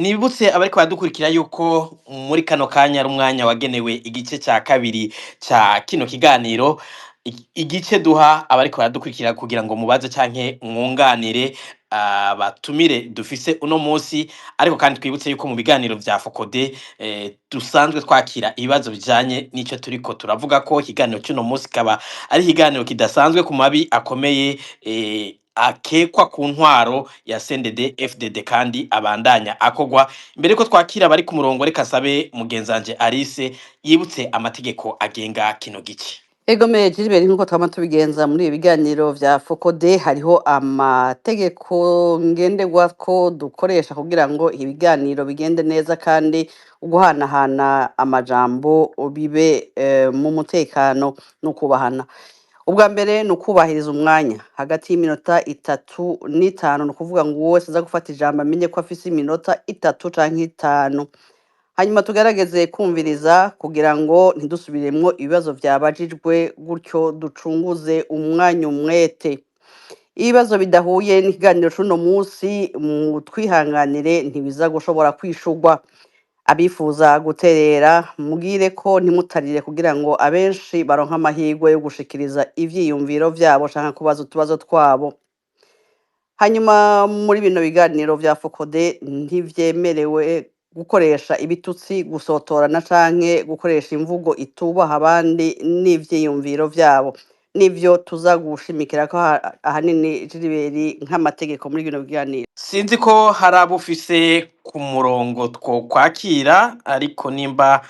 Nibutse abariko baradukurikira yuko muri kano kanya ari umwanya wagenewe igice ca kabiri ca kino kiganiro, igice duha abariko baradukurikira kugira ngo mubaze canke mwunganire abatumire dufise uno musi, ariko kandi twibutse yuko mu biganiro vya Focode dusanzwe twakira ibibazo bijanye n'ico turiko turavugako. Ikiganiro c'uno musi kikaba ari ikiganiro kidasanzwe ku mabi akomeye akekwa ku ntwaro ya CNDD FDD kandi abandanya akogwa. Imbere ko twakira bari ku murongo, reka sabe mugenzanje Alice yibutse amategeko agenga kino gice. Egome Gilbert, nkuko twama tubigenza muri ibi biganiro vya Focode, hariho amategeko ngenderwako dukoresha kugira ngo ibiganiro bigende neza kandi uguhanahana amajambo bibe mu mutekano no kubahana. Ubwa mbere ni ukubahiriza umwanya hagati y'iminota 3 n'5, ni ukuvuga ngo uwo wese aza gufata ijambo amenye ko afise iminota 3 canke 5. Hanyuma tugerageze kumviriza kugira ngo ntidusubiremwo ibibazo vyabajijwe, gutyo ducunguze umwanya umwete. Ibibazo bidahuye n'ikiganiro c'uno musi mu twihanganire ntibiza gushobora kwishurwa. Abifuza guterera mugire ko ntimutarire kugira ngo abenshi baronka amahirwe yo gushikiriza ivyiyumviro vyabo canke kubaza utubazo twabo. Hanyuma muri bino biganiro vya Focode ntivyemerewe gukoresha ibitutsi, gusotorana canke gukoresha imvugo itubaha abandi n'ivyiyumviro vyabo. Nivyo tuza gushimikirako ahanini Gilbert nk'amategeko muri bino biganiro. Sinzi ko hari abo ufise ku murongo two kwakira, ariko nimba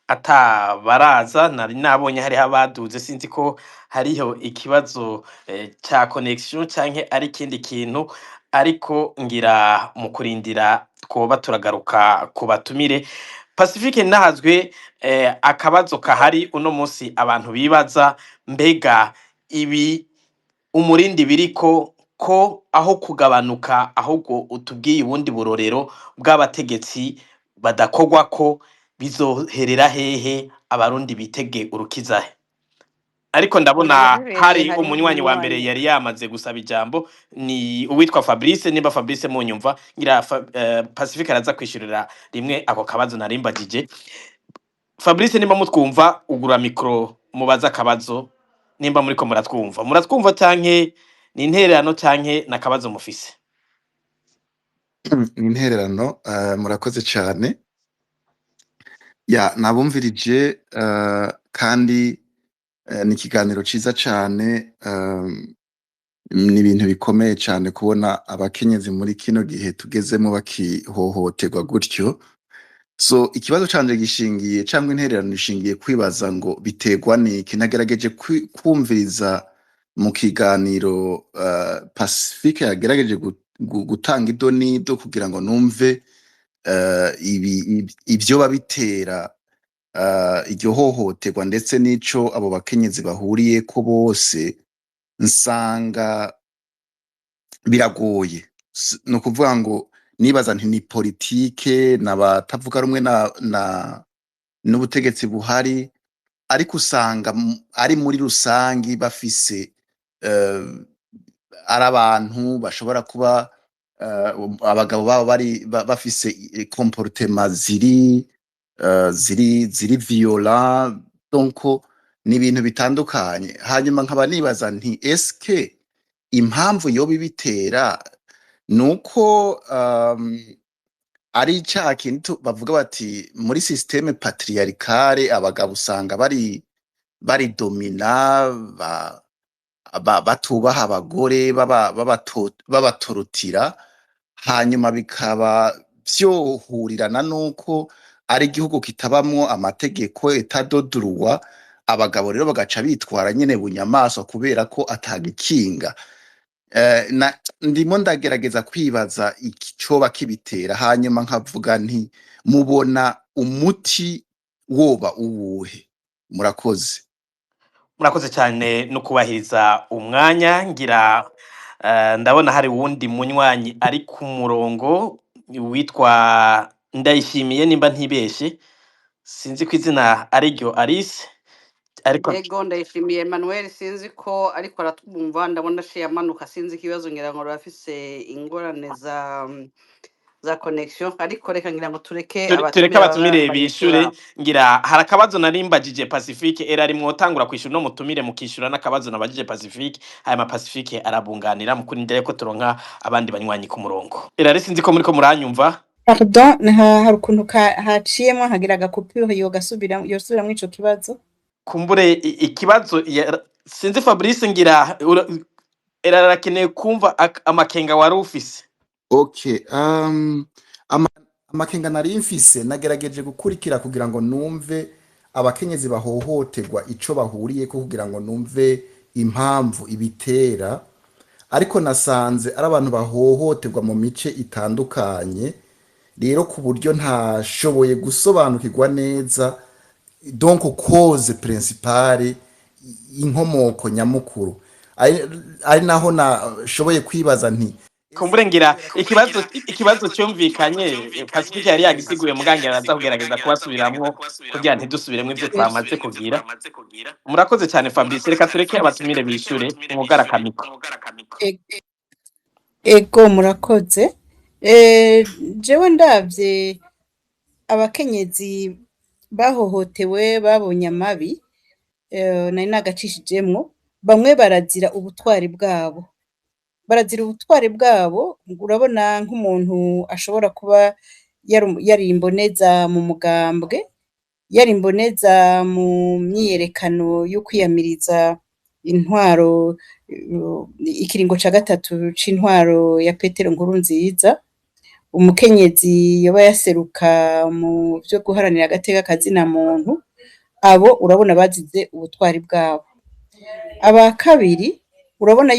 atabaraza nari nabonye hariho abaduze, sinzi ko hariho ikibazo ca connection canke ari ikindi kintu, ariko ngira mu kurindira twoba turagaruka ku batumire. Pacifique Nahazwe, akabazo kahari uno musi abantu bibaza, mbega ibi umurindi biriko ko aho kugabanuka ahubwo utubwiye ubundi burorero bw'abategetsi badakogwako, bizoherera hehe? Abarundi bitege urukizahe? Ariko ndabona hari umunywanyi wa mbere yari yamaze gusaba ijambo, ni uwitwa Fabrice. Nimba Fabrice munyumva, ngira Pacifique araza kwishurira rimwe ako kabazo narimbagije. Fabrice, nimba mutwumva ugura mikro mubaza akabazo, nimba muriko muratwumva canke ni intererano canke nakabazo mufise? Ni intererano. Murakoze cyane. Nabumvirije kandi ni ikiganiro ciza cyane. Ni ibintu bikomeye cyane kubona abakenyezi muri kino gihe tugezemo bakihohoterwa gutyo. So ikibazo canje gishingiye cyangwa intererano ishingiye kwibaza ngo biterwa niki. Nagerageje kumviriza mu kiganiro Pacifique yagerageje gutanga idonido kugira ngo numve ibyo babitera iryo hohoterwa ndetse n'ico abo bakenyezi bahuriye ko bose. Nsanga biragoye, no kuvuga ngo nibaza nti ni politike n'abatavuga rumwe n'ubutegetsi buhari, ariko usanga ari muri rusangi bafise ari abantu bashobora kuba abagabo babo bari bafise comportement ziri violent, donc ni ibintu bitandukanye. Hanyuma nkaba nibaza nti eske impamvu yoba ibitera nuko ari cya kintu bavuga bati muri systeme patriarcale abagabo usanga bari domina, batubaha abagore, babatorotira, hanyuma bikaba vyohurirana nuko ari igihugu kitabamwo amategeko etadodurwa. Abagabo rero bagaca bitwara nyene bunyamaswa kubera ko atagikinga. Ndimo ndagerageza kwibaza icoba kibitera, hanyuma nkavuga nti mubona umuti woba uwuhe? Murakoze. Murakoze cyane no kubahiriza umwanya. Ngira ndabona hari wundi munywanyi ari ku murongo witwa Ndayishimiye, nimba ntibeshe, sinzi ko izina ari ryo Alice, ariko Ego Ndayishimiye Emmanuel, sinzi ko ariko aratwumva, ndabona aciye amanuka, sinzi ikibazo ngira ngo rafise ingorane za connection ariko reka ngira ngo tureke tureke abatumire baba abatumire bayishura. bishure ngira hari akabazo narimbagije Pacifique era rimwe otangura kwishura no mutumire mukishura n'akabazo nabagije Pacifique haya Pacifique arabunganira mu kurindira ko turonka abandi banywanyi ku murongo era sinzi ko muriko muranyumva. Pardon, hari ukuntu haciyemo hagira agakupiro yosubiramwo ico kibazo. Kumbure ikibazo sinzi Fabrice ngira era arakeneye kumva amakenga wari ufise. Okay, amakenga nari mfise nagerageje gukurikira kugira ngo numve abakenyezi bahohoterwa ico bahuriyeko kugira ngo numve impamvu ibitera, ariko nasanze ari abantu bahohoterwa mu mice itandukanye, rero ku buryo ntashoboye gusobanukirwa neza donc cause principale, inkomoko nyamukuru, ari naho nashoboye kwibaza nti kumbure ngira ikibazo cyumvikanye Pacifique yari yagisiguye mugangira araza kugerageza kubasubiramwo kugira ntidusubiremwe ivyo twamaze kugira. Murakoze cyane Fabrice, reka tureke abatumire bishure umugara kamiko. Ego murakoze. Jewe ndavye abakenyezi bahohotewe babonye amabi nari nagacishijemwo, bamwe barazira ubutwari bwabo. Urabona nk'umuntu ashobora kuba yari imboneza mu mugambwe, yari imboneza mu myiyerekano yo kwiyamiriza intwaro, ikiringo ca gatatu c'intwaro ya Petero Nkurunziza, umukenyezi yoba yaseruka mu vyo guharanira agateka kazina muntu, abo urabona bazize ubutwari bwabo. Aba kabiri urabona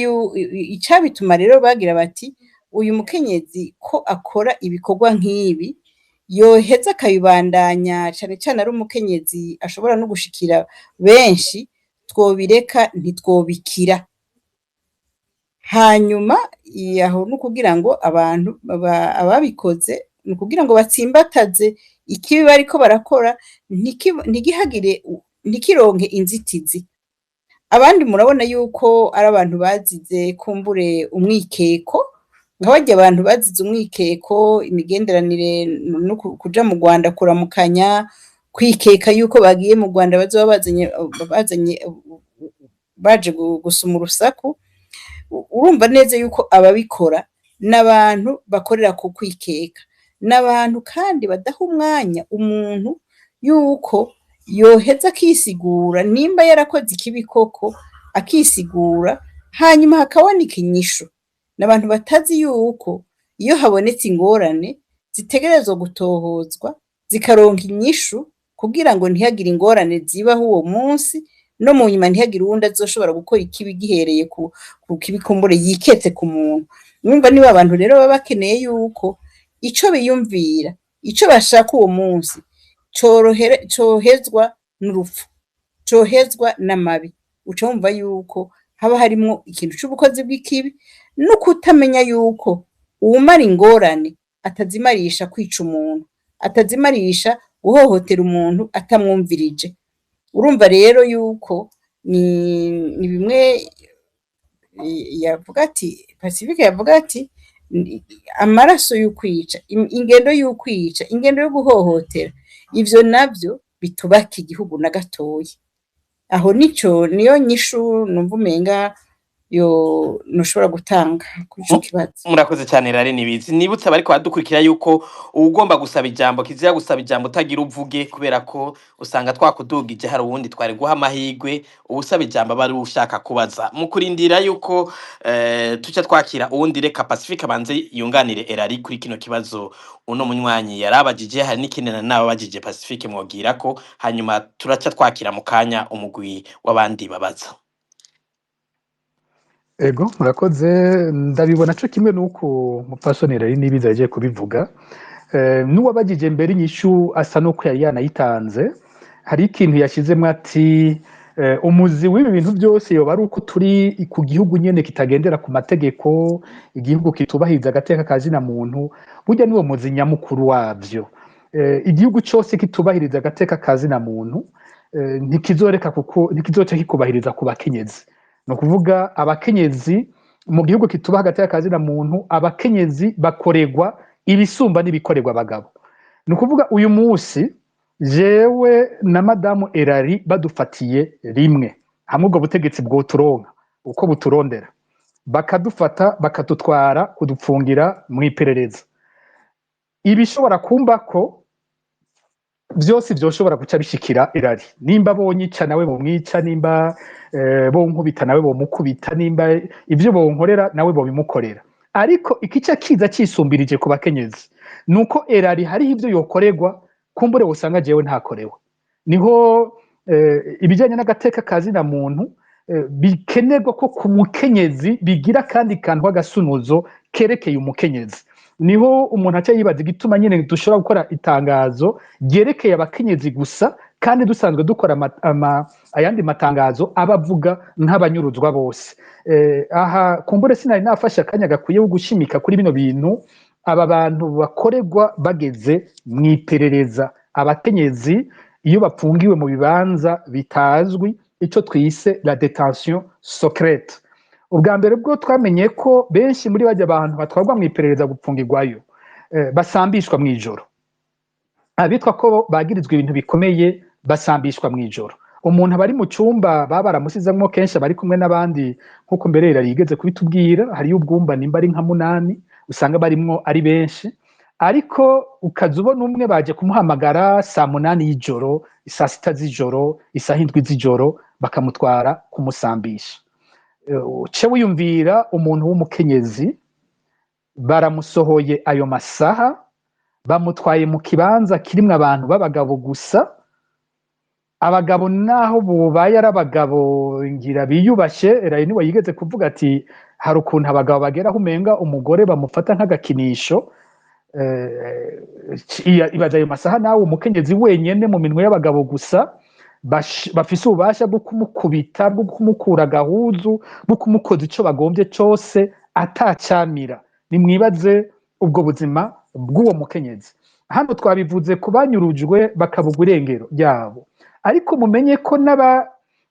icabituma rero bagira bati uyu mukenyezi ko akora ibikorwa nk'ibi yoheza akabibandanya cane cane ari umukenyezi ashobora no gushikira benshi, twobireka ntitwobikira. Hanyuma aho nukugira ngo abantu ababikoze nukugira ngo batsimbataze ikibi bariko barakora ntikironke inzitizi. Abandi murabona yuko ari abantu bazize kumbure umwikeko, nka barya abantu bazize umwikeko, imigenderanire no kuja mu Rwanda kuramukanya, kwikeka yuko bagiye mu Rwanda bazoba baje gusuma urusaku. Urumva neza yuko ababikora n'abantu bakorera ku kwikeka, n'abantu kandi badaha umwanya umuntu yuko yoheza akisigura nimba yarakoze ikibi koko akisigura, hanyuma hakaboneka inyishu. N'abantu batazi yuko iyo habonetse ingorane zitegerezwa gutohozwa zikaronka inyishu kugira ngo ntihagire ingorane zibaho uwo munsi, no mu nyuma ntihagire uwundi azoshobora gukora ikibi gihereye ku kibi kumbure yiketse ku muntu. Mwumva niba abantu rero baba bakeneye yuko ico biyumvira, ico bashaka uwo munsi cohezwa n'urupfu, cohezwa n'amabi. Uca wumva yuko haba harimwo ikintu c'ubukozi bw'ikibi no kutamenya yuko uwumara ingorane atazimarisha kwica umuntu, atazimarisha guhohotera umuntu atamwumvirije. Urumva rero yuko ni bimwe yavuga ati Pacifique yavuga ati amaraso y'ukwica, ingendo y'ukwica, ingendo yo guhohotera, ivyo navyo bitubaka igihugu na gatoyi. Aho niyo nyishu numva umenga noshobora gutanga kuri ico kibazo. Murakoze cyane rari nibizi. Nibutse bariko badukurikira yuko ugomba gusaba ijambo kizira gusaba ijambo utagira uvuge, kubera ko usanga twakudugije hari uwundi twari guha amahigwe ubusaba ijambo bari ushaka kubaza. Mu kurindira yuko tuca twakira uwundi, reka Pacifique abanze yunganire Erari kuri kino kibazo uno munywanyi yarabajije. Hari n'ikindi nababajije Pacifique mwogira ko, hanyuma turaca twakira mu kanya umugwi w'abandi babaza. Ego murakoze, ndabibona co kimwe nuko mupfasoni rari nibiza yagiye kubivuga. N'uwabajije mbere inyishu asa nuko yari yanayitanze. Hari ikintu yashizemwo ati umuzi w'ibi bintu byose yoba ari uko turi ku gihugu nyene kitagendera ku mategeko, igihugu kitubahiriza agateka kazina muntu. Burya niwo muzi nyamukuru wavyo. Igihugu cyose kitubahiriza agateka kazina muntu ntikizoca kikubahiriza ku bakenyezi. No kuvuga abakenyezi mu gihugu kitubaha agateka kazina muntu, abakenyezi bakoregwa ibisumba n'ibikorerwa abagabo. Ni ukuvuga uyu munsi jewe na madamu Erari badufatiye rimwe hamwe ubwo butegetsi bwoturonka uko buturondera bakadufata bakadutwara kudupfungira mu iperereza, ibishobora kumba ko byose byoshobora guca bishikira Erari, nimba bonyica nawe bomwica, nimba bonkubita nawe bomukubita, nimba ibyo bonkorera nawe bobimukorera. Ariko ikica kiza cisumbirije ku bakenyezi nuko Erari hariho ibyo yokorerwa kumbure usanga jewe ntakorewe. Niho ibijyanye n'agateka kazina muntu bikenerwa ko ku mukenyezi bigira kandi kantu agasunuzo kerekeye umukenyezi. Niho umuntu aca yibaza igituma nyine dushobora gukora itangazo ryerekeye abakenyezi gusa kandi dusanzwe dukora ayandi matangazo abavuga nk'abanyuruzwa bose. Aha kumbure sinari nafashe akanya gakwiye gushimika kuri bino bintu aba bantu bakorerwa bageze mu iperereza. Abakenyezi iyo bapfungiwe mu bibanza bitazwi, icyo twise la detention secrète. Ubwa mbere bwo twamenye ko benshi muri bajya abantu batwarwa mu iperereza gupfungirwayo basambishwa mu ijoro. Abitwa ko bagirizwa ibintu bikomeye basambishwa mu ijoro. Umuntu abari mu cyumba baramusizamo kenshi abari kumwe n'abandi, nkuko mbere yarigeze kubitubwira, hari ubwumba nimba ari nka 8 usanga barimwo ari benshi, ariko ukaza ubona umwe baje kumuhamagara saa 8 y'ijoro, saa 6 z'ijoro, saa 7 z'ijoro bakamutwara kumusambisha. Ce wiyumvira umuntu w'umukenyezi baramusohoye ayo masaha, bamutwaye mu kibanza kirimwe abantu b'abagabo gusa. Abagabo naho bubaye ari abagabo ngira biyubashe, Erayi niwe yigeze kuvuga ati hari ukuntu abagabo bagera aho umenga umugore bamufata nk'agakinisho. Ibaza ayo masaha nawe umukenyezi wenyene mu minwe y'abagabo gusa bafise ububasha bwo kumukubita, bwo kumukura agahuzu, bwo kumukoza ico bagombye cose atacamira. Nimwibaze ubwo buzima bw'uwo mukenyezi. Hano twabivuze kubanyurujwe bakabugwa irengero ryabo, ariko mumenye ko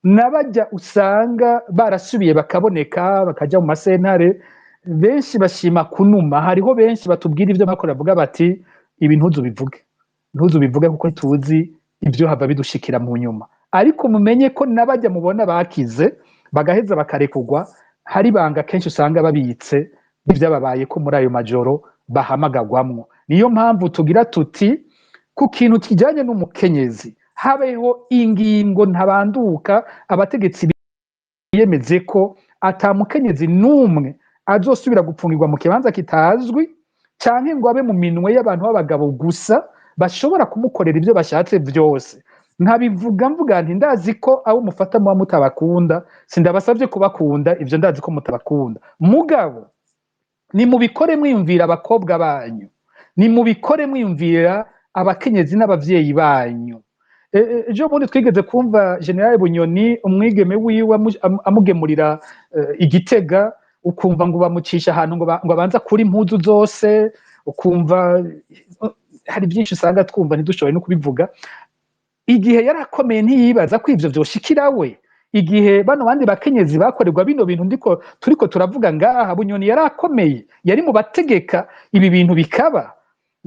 n'abajya usanga barasubiye bakaboneka bakaja mu masentare, benshi bashima kunuma. Hariho benshi batubwira ivyo bakora bavuga bati ibi ntuzubivuge kuko tuzi ibyo hava bidushikira mu nyuma. Ariko mumenye ko n'abajya mubona bakize bagaheza bakarekugwa, hari banga kenshi usanga babitse ibyababaye ko muri ayo majoro bahamagagwamwo. Niyo mpamvu tugira tuti ku kintu kijanye n'umukenyezi habeho ingingo ntabanduka, abategetsi biyemeze ko ata mukenyezi n'umwe azosubira gupfungirwa mu kibanza kitazwi canke ngo abe mu minwe y'abantu b'abagabo gusa bashobora kumukorera ibyo bashatse byose. Ntabivuga mvuga nti ndazi ko abo mufata muba mutabakunda, sindabasabye kubakunda, ibyo ndazi ko mutabakunda. Mugabo ni mubikore mwiyumvira abakobwa banyu, ni mubikore mwiyumvira abakenyezi n'abavyeyi banyu. Ejo bundi twigeze kumva General Bunyoni umwigeme wiwe amugemurira Igitega, ukumva ngo bamucisha ahantu ngo abanza kuri impuzu zose, ukumva hari byinshi usanga twumva ntidushoboye no kubivuga. Igihe yarakomeye ntiyibaza ko ivyo vyoshikira we, igihe bano bandi bakenyezi bakorerwa bino bintu turiko turavuga ngaha, Bunyoni yarakomeye, yari mu bategeka ibi bintu bikaba,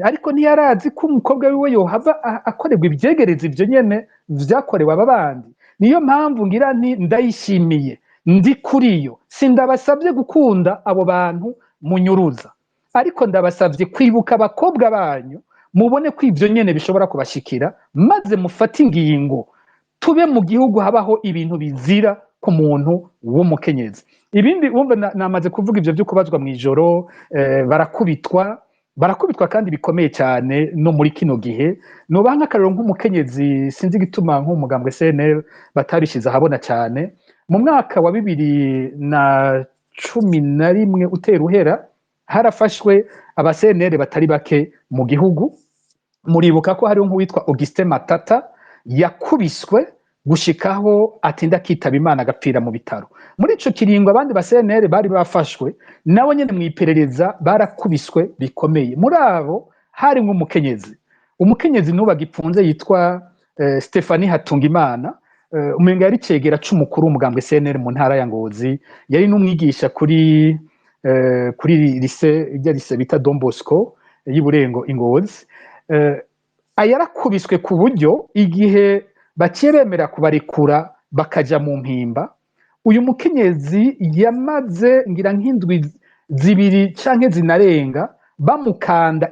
ariko ntiyarazi ko umukobwa wiwe yohava akorerwa ibyegereza ivyo nyene vyakorewe aba bandi. Niyo mpamvu ngira nti ndayishimiye, ndi kuriyo, sindabasabye gukunda abo bantu munyuruza, ariko ndabasabye kwibuka abakobwa banyu, mubone ko ivyo nyene bishobora kubashikira, maze mufate ingingo, tube mu gihugu habaho ibintu bizira ku muntu w'umukenyezi. Ibindi wumva namaze kuvuga ivyo byo kubazwa mu ijoro, barakubitwa kandi bikomeye cyane no muri kino gihe. Nobaha nk'akarero nk'umukenyezi, sinzi igituma nk'umugambwe CNL batarishize ahabona cyane. Mu mwaka wa 2011 utera uhera, harafashwe aba CNL batari bake mu gihugu. Muribuka ko hariho nk'uwitwa Augustin Matata yakubiswe gushikaho atinda kitaba Imana agapfira mu bitaro. Muri ico kiringo abandi ba CNL bari bafashwe nawe nyene mu iperereza barakubiswe bikomeye. Muri abo hari umukenyezi nuba gipfunze yitwa Stephanie Hatungimana, umenga yari cegera c'umukuru w'umugambwe CNL mu ntara ya Ngozi, yari n'umwigisha kuri lycée bita Don Bosco, y'Iburengo Ingozi yarakubiswe ku buryo igihe baciye bemera kubarekura bakaja mu mpimba, uyu mukenyezi yamaze ngira nk'indwi zibiri canke zinarenga bamukanda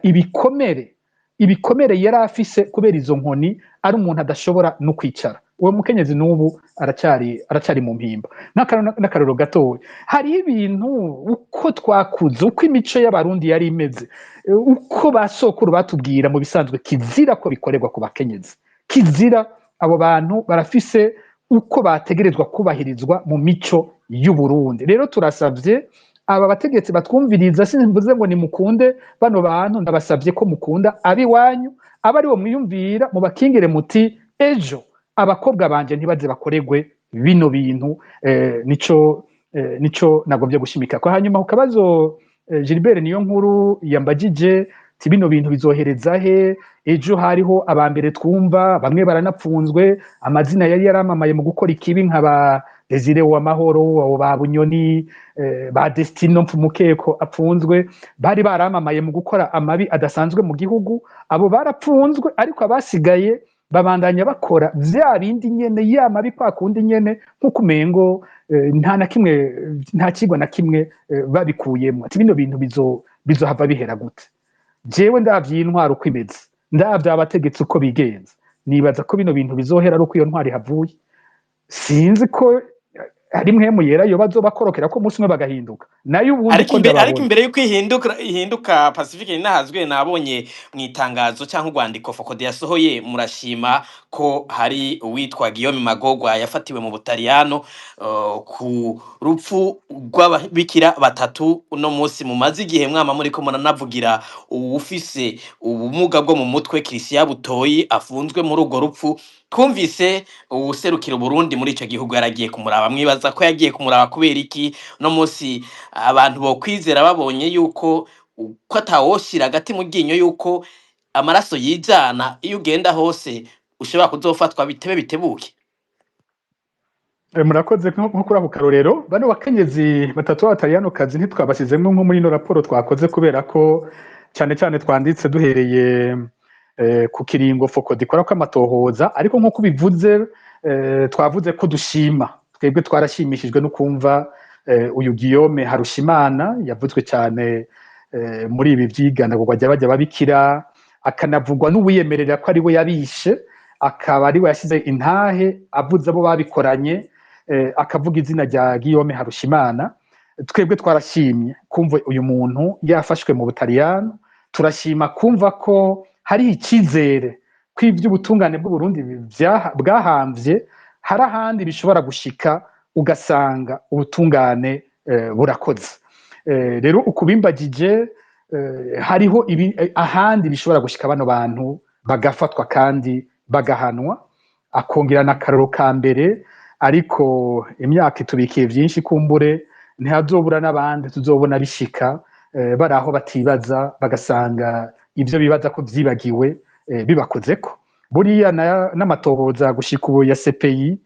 ibikomere yari afise kubera izo nkoni, ari umuntu adashobora no kwicara. Uwo mukenyezi n'ubu aracari mu mpimba. N'akarorero gatoya, hariho ibintu uko twakuze, uko imico y'abarundi yari imeze, uko basokuru batubwira mu bisanzwe kizira ko bikorerwa ku bakenyezi, kizira. Abo bantu barafise uko bategerezwa kubahirizwa mu mico y'Uburundi. Rero turasavye aba bategetsi batwumviriza, simvuze ngo nimukunde bano bantu, ndabasavye ko mukunda abiwanyu, aba ari bo mwiyumvira, mubakingire muti ejo abakobwa banje ntibaze bakoregwe bino bintu. Nico nagomvye gushimika ko. Hanyuma ku kabazo Gilbert Niyonkuru yambagije ti bino bintu bizohereza he, ejo hariho abambere twumva bamwe baranapfunzwe, amazina yari yaramamaye mu gukora ikibi nka ba Desire Uwamahoro, abo ba Bunyoni, ba Destino Mfumukeko apfunzwe, bari baramamaye mu gukora amabi adasanzwe mu gihugu. Abo barapfunzwe, ariko abasigaye babandanya bakora vya bindi nyene, ya mabi kwa kundi nyene, nk'uko umengo nta kigwa na kimwe babikuyemo. Ati bino bintu bizohava bihera gute? Jewe ndavye intwaro uko imeze, ndavye abategetsi uko bigenza, nibaza ko bino bintu bizohera ari uko iyo ntwari havuye. Sinzi ko ari mpwemu yera yo bazobakorokera ko umunsi umwe bagahinduka. Nayo ubundi ko ndababona. Ariko imbere yuko ihinduka Pacifique ninahazwe, nabonye mu itangazo cyangwa urwandiko Fokode yasohoye, murashima ko hari uwitwa Guillaume Magogwa yafatiwe mu Butaliyano ku rupfu rw'ababikira batatu. Uno munsi mumaze igihe mwama muriko muranavugira uwufise ubumuga bwo mu mutwe Christian Butoyi afunzwe muri urwo rupfu. Twumvise uwuserukira Burundi muri ico gihugu yaragiye kumuraba, mwibaza ko yagiye kumuraba kubera iki? No munsi abantu bo kwizera babonye yuko ko atawoshira agati mu ryinyo yuko amaraso yijana, iyo ugenda hose ushobora kuzofatwa bitebe bitebuke. Murakoze nko kuri ako karorero, bano bakenyezi batatu b'Abataliyano kazi ntitwabasizemwo nko muri no raporo twakoze, kubera ko cyane cyane twanditse duhereye ku kiringo Fokode ikora ko amatohoza. Ariko nk'uko bivuze, twavuze ko dushima, twebwe twarashimishijwe no kumva uyu Guillaume Harushimana yavuzwe cyane muri ibi vy'iganagurwa ry'abajya babikira, akanavugwa n'uwiyemerera ko ari we yabishe, akaba ari we yashyize intahe avuze abo babikoranye, akavuga izina rya Guillaume Harushimana. Twebwe twarashimye kumva uyu muntu yafashwe mu Butaliyano, turashima kumva ko hari icyizere ko iby'ubutungane bw'u Burundi bwahamvye hari ahandi bishobora gushika, ugasanga ubutungane burakoze. Rero ukubimbagije, hariho ahandi bishobora gushika bano bantu bagafatwa kandi bagahanwa. Akongera na karoro ka mbere, ariko imyaka itubikiye byinshi, kumbure ntihazobura n'abandi tuzobona bishika bari aho batibaza, bagasanga ibyo bibaza ko byibagiwe bibakozeko. Buriya n'amatohoza gushika ubu ya CPI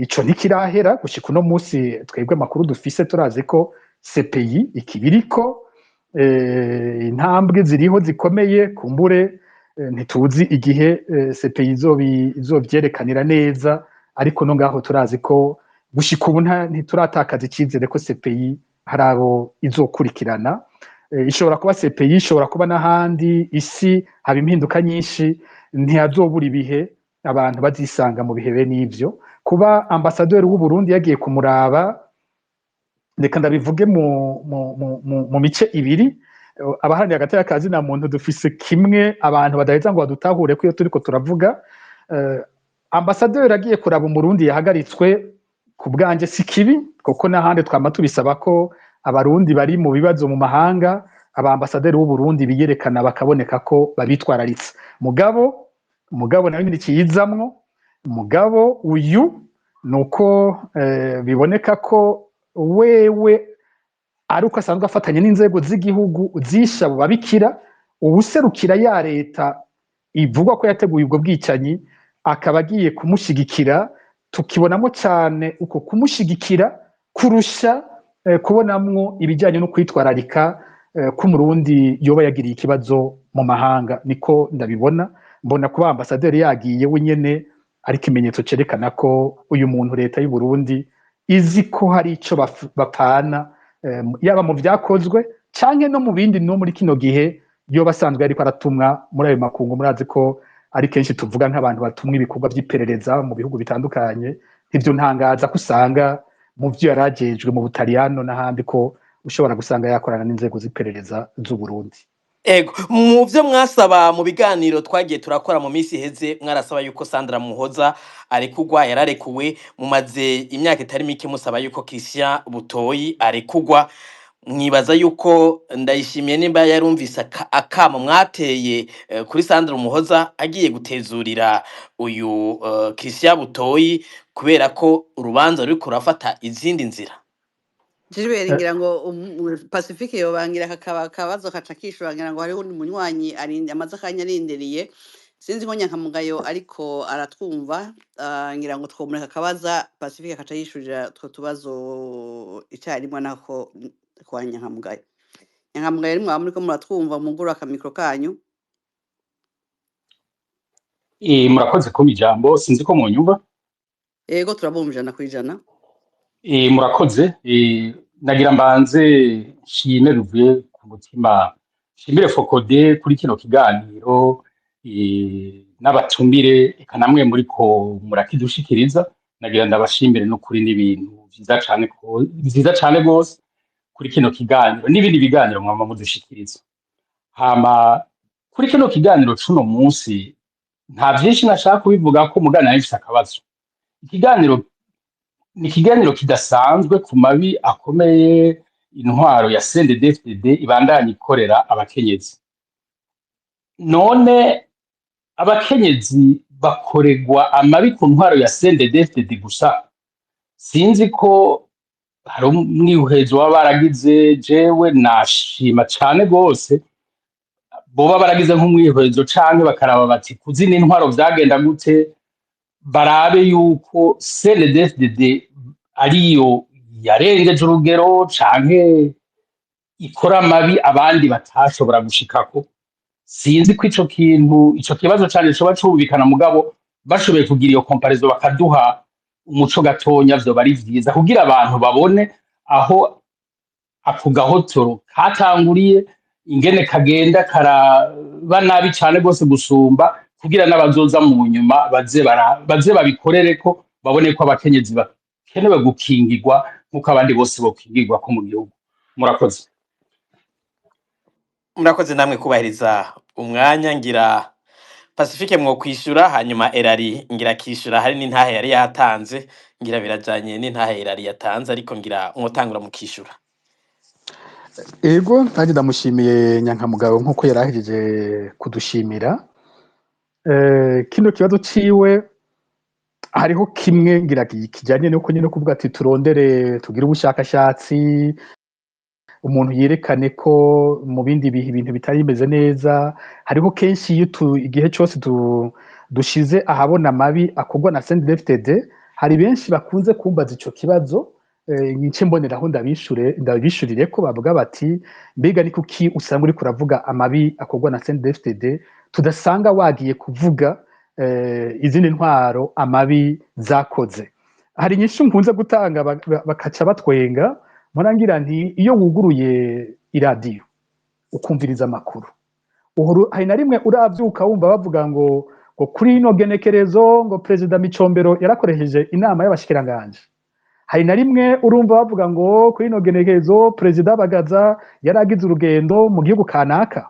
ico ntikirahera gushika uno munsi. Twebwe amakuru dufise turazi ko CPI ikibiriko, intambwe ziriho zikomeye, kumbure ntituzi igihe CPI izovyerekanira neza, ariko no ngaho turazi ko gushika ubu ntituratakaza icyizere ko CPI hari abo izokurikirana. Ishobora kuba CPI, ishobora kuba n'ahandi, isi haba impinduka nyinshi, ntihazobura ibihe abantu bazisanga mu bihe bene ivyo. Kuba ambasaderi w'u Burundi yagiye kumuraba, reka ndabivuge mu mice ibiri. Abaharanira agateka ka zina muntu dufise kimwe abantu badaheza ngo badutahure ko iyo turiko turavuga. Ambasaderi agiye kuraba Umurundi yahagaritswe, ku bwanje si kibi, kuko n'ahandi twama tubisaba ko abarundi bari mu bibazo mu mahanga, aba ambasaderi w'u Burundi biyerekana bakaboneka ko babitwararitse. Mugabo nawe ntikiyizamwo. Mugabo uyu nuko biboneka ko wewe ari uko asanzwe afatanya n'inzego z'igihugu zisha abo babikira, ubuserukira ya leta ivugwa ko yateguye ubwo bwicanyi akaba agiye kumushigikira. Tukibonamo cyane uko kumushigikira kurusha kubonamwo ibijyanye no kwitwararika ko umurundi yoba yagiriye ikibazo mu mahanga, niko ndabibona. Mbona kuba ambasaderi yagiye wenyene ari ikimenyetso cerekana ko uyu muntu leta y'u Burundi izi ko hari ico bapana, yaba mu vyakozwe canke no mu bindi, no muri kino gihe yoba asanzwe ariko aratumwa muri ayo makungu. Murazi ko ari kenshi tuvuga nk'abantu batumwa ibikorwa vy'iperereza mu bihugu bitandukanye. Ivyo ntangaza ko usanga mu vyo yarajejwe mu Butaliyano n'ahandi ko ushobora gusanga yakorana n'inzego z'iperereza z'u Burundi. Ego, mu byo mwasaba mu biganiro twagiye turakora mu minsi iheze, mwarasaba yuko Sandra Muhoza arekugwa, yararekuwe. Mumaze imyaka itari mike musaba yuko Christian Butoyi arekugwa. Mwibaza yuko Ndayishimiye nimba yarumvise akamo mwateye kuri Sandra Muhoza agiye gutezurira uyu Christian Butoyi, kubera ko urubanza ruri kurafata izindi nzira? Jilbert ngira ngo Pacifique yobangira kakaba kabazo kaca kishurangira ngo hariho undi munywanyi amaze akanya arindiriye, sinzi ko Nyankamugayo ariko aratwumva. Ngira ngo twomureka kabaza Pacifique akaca yishurira two tubazo icyarimwe nako kwa Nyankamugayo. Nyankamugayo ari mwaba muriko muratwumva, mugura akamikro kanyu. Murakoze kumpa ijambo, sinzi ko munyumva. Yego turabumva ijana kwijana. Murakoze. Nagira mbanze nshime bivuye ku mutima, nshimire Focode kuri kino kiganiro, n'abatumire eka namwe muriko murakidushikiriza. Nagira ndabashimire no kuri n'ibintu vyiza cane gose kuri kino kiganiro n'ibindi biganiro mwama mudushikiriza. Hama kuri kino kiganiro cuno munsi nta vyinshi nashaka kubivuga ko mugana yifise akabazo. Ikiganiro ni ikiganiro kidasanzwe ku mabi akomeye intwaro ya CNDD-FDD ibandanya ikorera abakenyezi. None abakenyezi bakoregwa amabi ku ntwaro ya CNDD-FDD gusa? Sinzi ko hari umwihezo baba baragize. Jewe nashima cane gose boba baragize nk'umwihezo canke bakaraba bati kuzina intwaro vyagenda gute, barabe yuko CNDD-FDD ariyo yarengeje urugero canke ikora amabi abandi batashobora gushikako. Sinzi ko ico kibazo cane coba cumvikana, mugabo bashoboye kugira iyo comparaison bakaduha umuco gatonya vyoba ari vyiza, kugira abantu babone aho ako gahotoro katanguriye, ingene kagenda karaba nabi cane gose gusumba, kugira n'abazoza mu nyuma baze babikorereko, babone ko abakenyezi bakenewe gukingirwa nk'uko abandi bose bokingirwa ko mu gihugu. Murakoze. Murakoze namwe kubahiriza umwanya. Ngira Pacifique mwo kwishura, hanyuma Erari ngira kishura. Hari n'intahe yari yatanze, ngira birajanye n'intahe Erari yatanze, ariko ngira mwotangura mukishura. Ego kandi ndamushimiye Nyankamugayo nkuko yarahejeje kudushimira. Kino kibazo ciwe hariho kimwe ngira kijanye nuko nyine kuvuga ati turondere tugire ubushakashatsi, umuntu yerekane ko mu bindi bihe ibintu bitari bimeze neza. Hariho kenshi iyo igihe cyose dushize ahabona amabi akorwa na CNDD-FDD, hari benshi bakunze kumbaza ico kibazo. Nyice mboneraho ndabishurire ko bavuga bati mbega ni kuki usanga uri kuravuga amabi akorwa na CNDD-FDD tudasanga wagiye kuvuga izindi ntwaro amabi zakoze. Hari nyinshi nkunze gutanga bakaca batwenga, murangira nti iyo wuguruye iradiyo ukumviriza amakuru, hari na rimwe uravyuka wumva bavuga ngo kuri ino genekerezo ngo Perezida Micombero yarakoresheje inama y'abashikiranganje. Hari na rimwe urumva bavuga ngo kuri ino genekerezo Perezida Bagaza yaragize urugendo mu gihugu kanaka.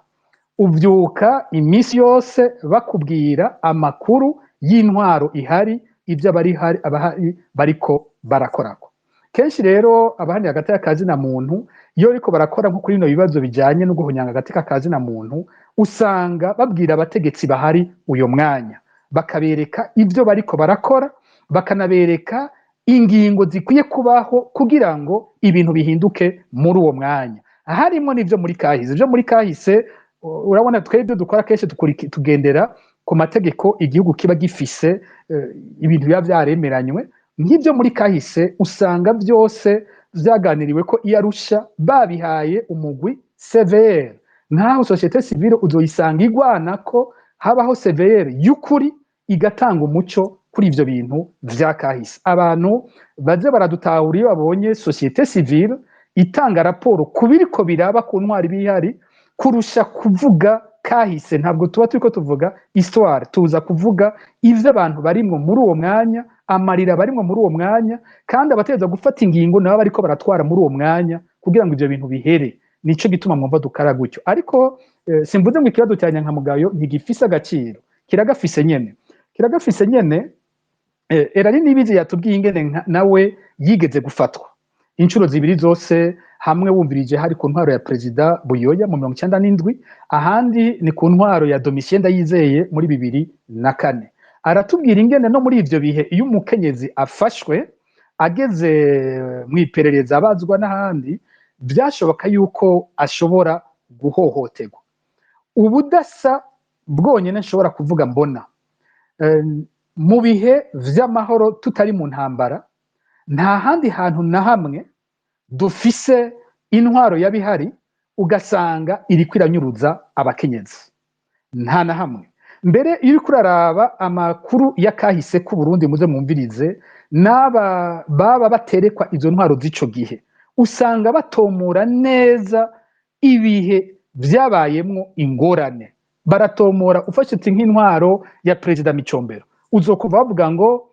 Uvyuka imisi yose bakubwira amakuru y'intwaro ihari, ivyo abahari bariko barakorako. Kenshi rero abahandi hagati y'akazi na muntu iyo ariko barakora nko kuri ino bibazo bijanye no guhonyanga hagati y'akazi na muntu, usanga babwira abategetsi bahari uyo mwanya, bakabereka ivyo bariko barakora, bakanabereka ingingo zikwiye kubaho kugira ngo ibintu bihinduke muri uwo mwanya. Harimo n'ivyo muri kahise. Ivyo muri kahise urabona twebwe dukora kenshi tugendera ku mategeko igihugu kiba gifise, ibintu biba vyaremeranywe. Nk'ivyo muri kahise usanga vyose vyaganiriwe ko iyo Arusha babihaye umugwi severe nkaho societe civile uzoyisanga igwana ko habaho severe y'ukuri igatanga umuco kuri ivyo bintu vya kahise. Abantu baze baradutahura iyo babonye societe civile itanga raporo kubiriko biraba ku ntwari bihari kurusha kuvuga kahise. Ntabwo tuba turiko tuvuga histoire, tuza kuvuga ivyo abantu barimwo muri uwo mwanya, amarira barimwo muri uwo mwanya, kandi abategeza gufata ingingo nabo bariko baratwara muri uwo mwanya kugira ngo ivyo bintu bihere. Nico gituma mwumva dukara gutyo. Ariko simvuze ngo ikibazo cya Nyankamugayo ntigifise agaciro, kiragafise nyene. Erari Nibizi yatubwiye ingene nawe yigeze gufatwa inshuro zibiri zose, hamwe wumvirije hari ku ntwaro ya Perezida Buyoya mu 1997, ahandi ni ku ntwaro ya Domitien Ndayizeye muri 2004. Aratubwira ingene no muri ivyo bihe iyo umukenyezi afashwe ageze mu iperereza abazwa n'ahandi, byashoboka yuko ashobora guhohoterwa. Ubudasa bwonyene nshobora kuvuga mbona mu bihe vy'amahoro tutari mu ntambara, nta handi hantu na hamwe dufise intwaro yabihari ugasanga iriko iranyuruza abakenyezi, nta na hamwe. Mbere iyo uriko uraraba amakuru y'akahise ku Burundi muze mwumvirize, n'aba baba baterekwa izo ntwaro z'ico gihe usanga batomora neza ibihe vyabayemwo ingorane, baratomora. Ufashe nk'intwaro ya Perezida Micombero uzokuva bavuga ngo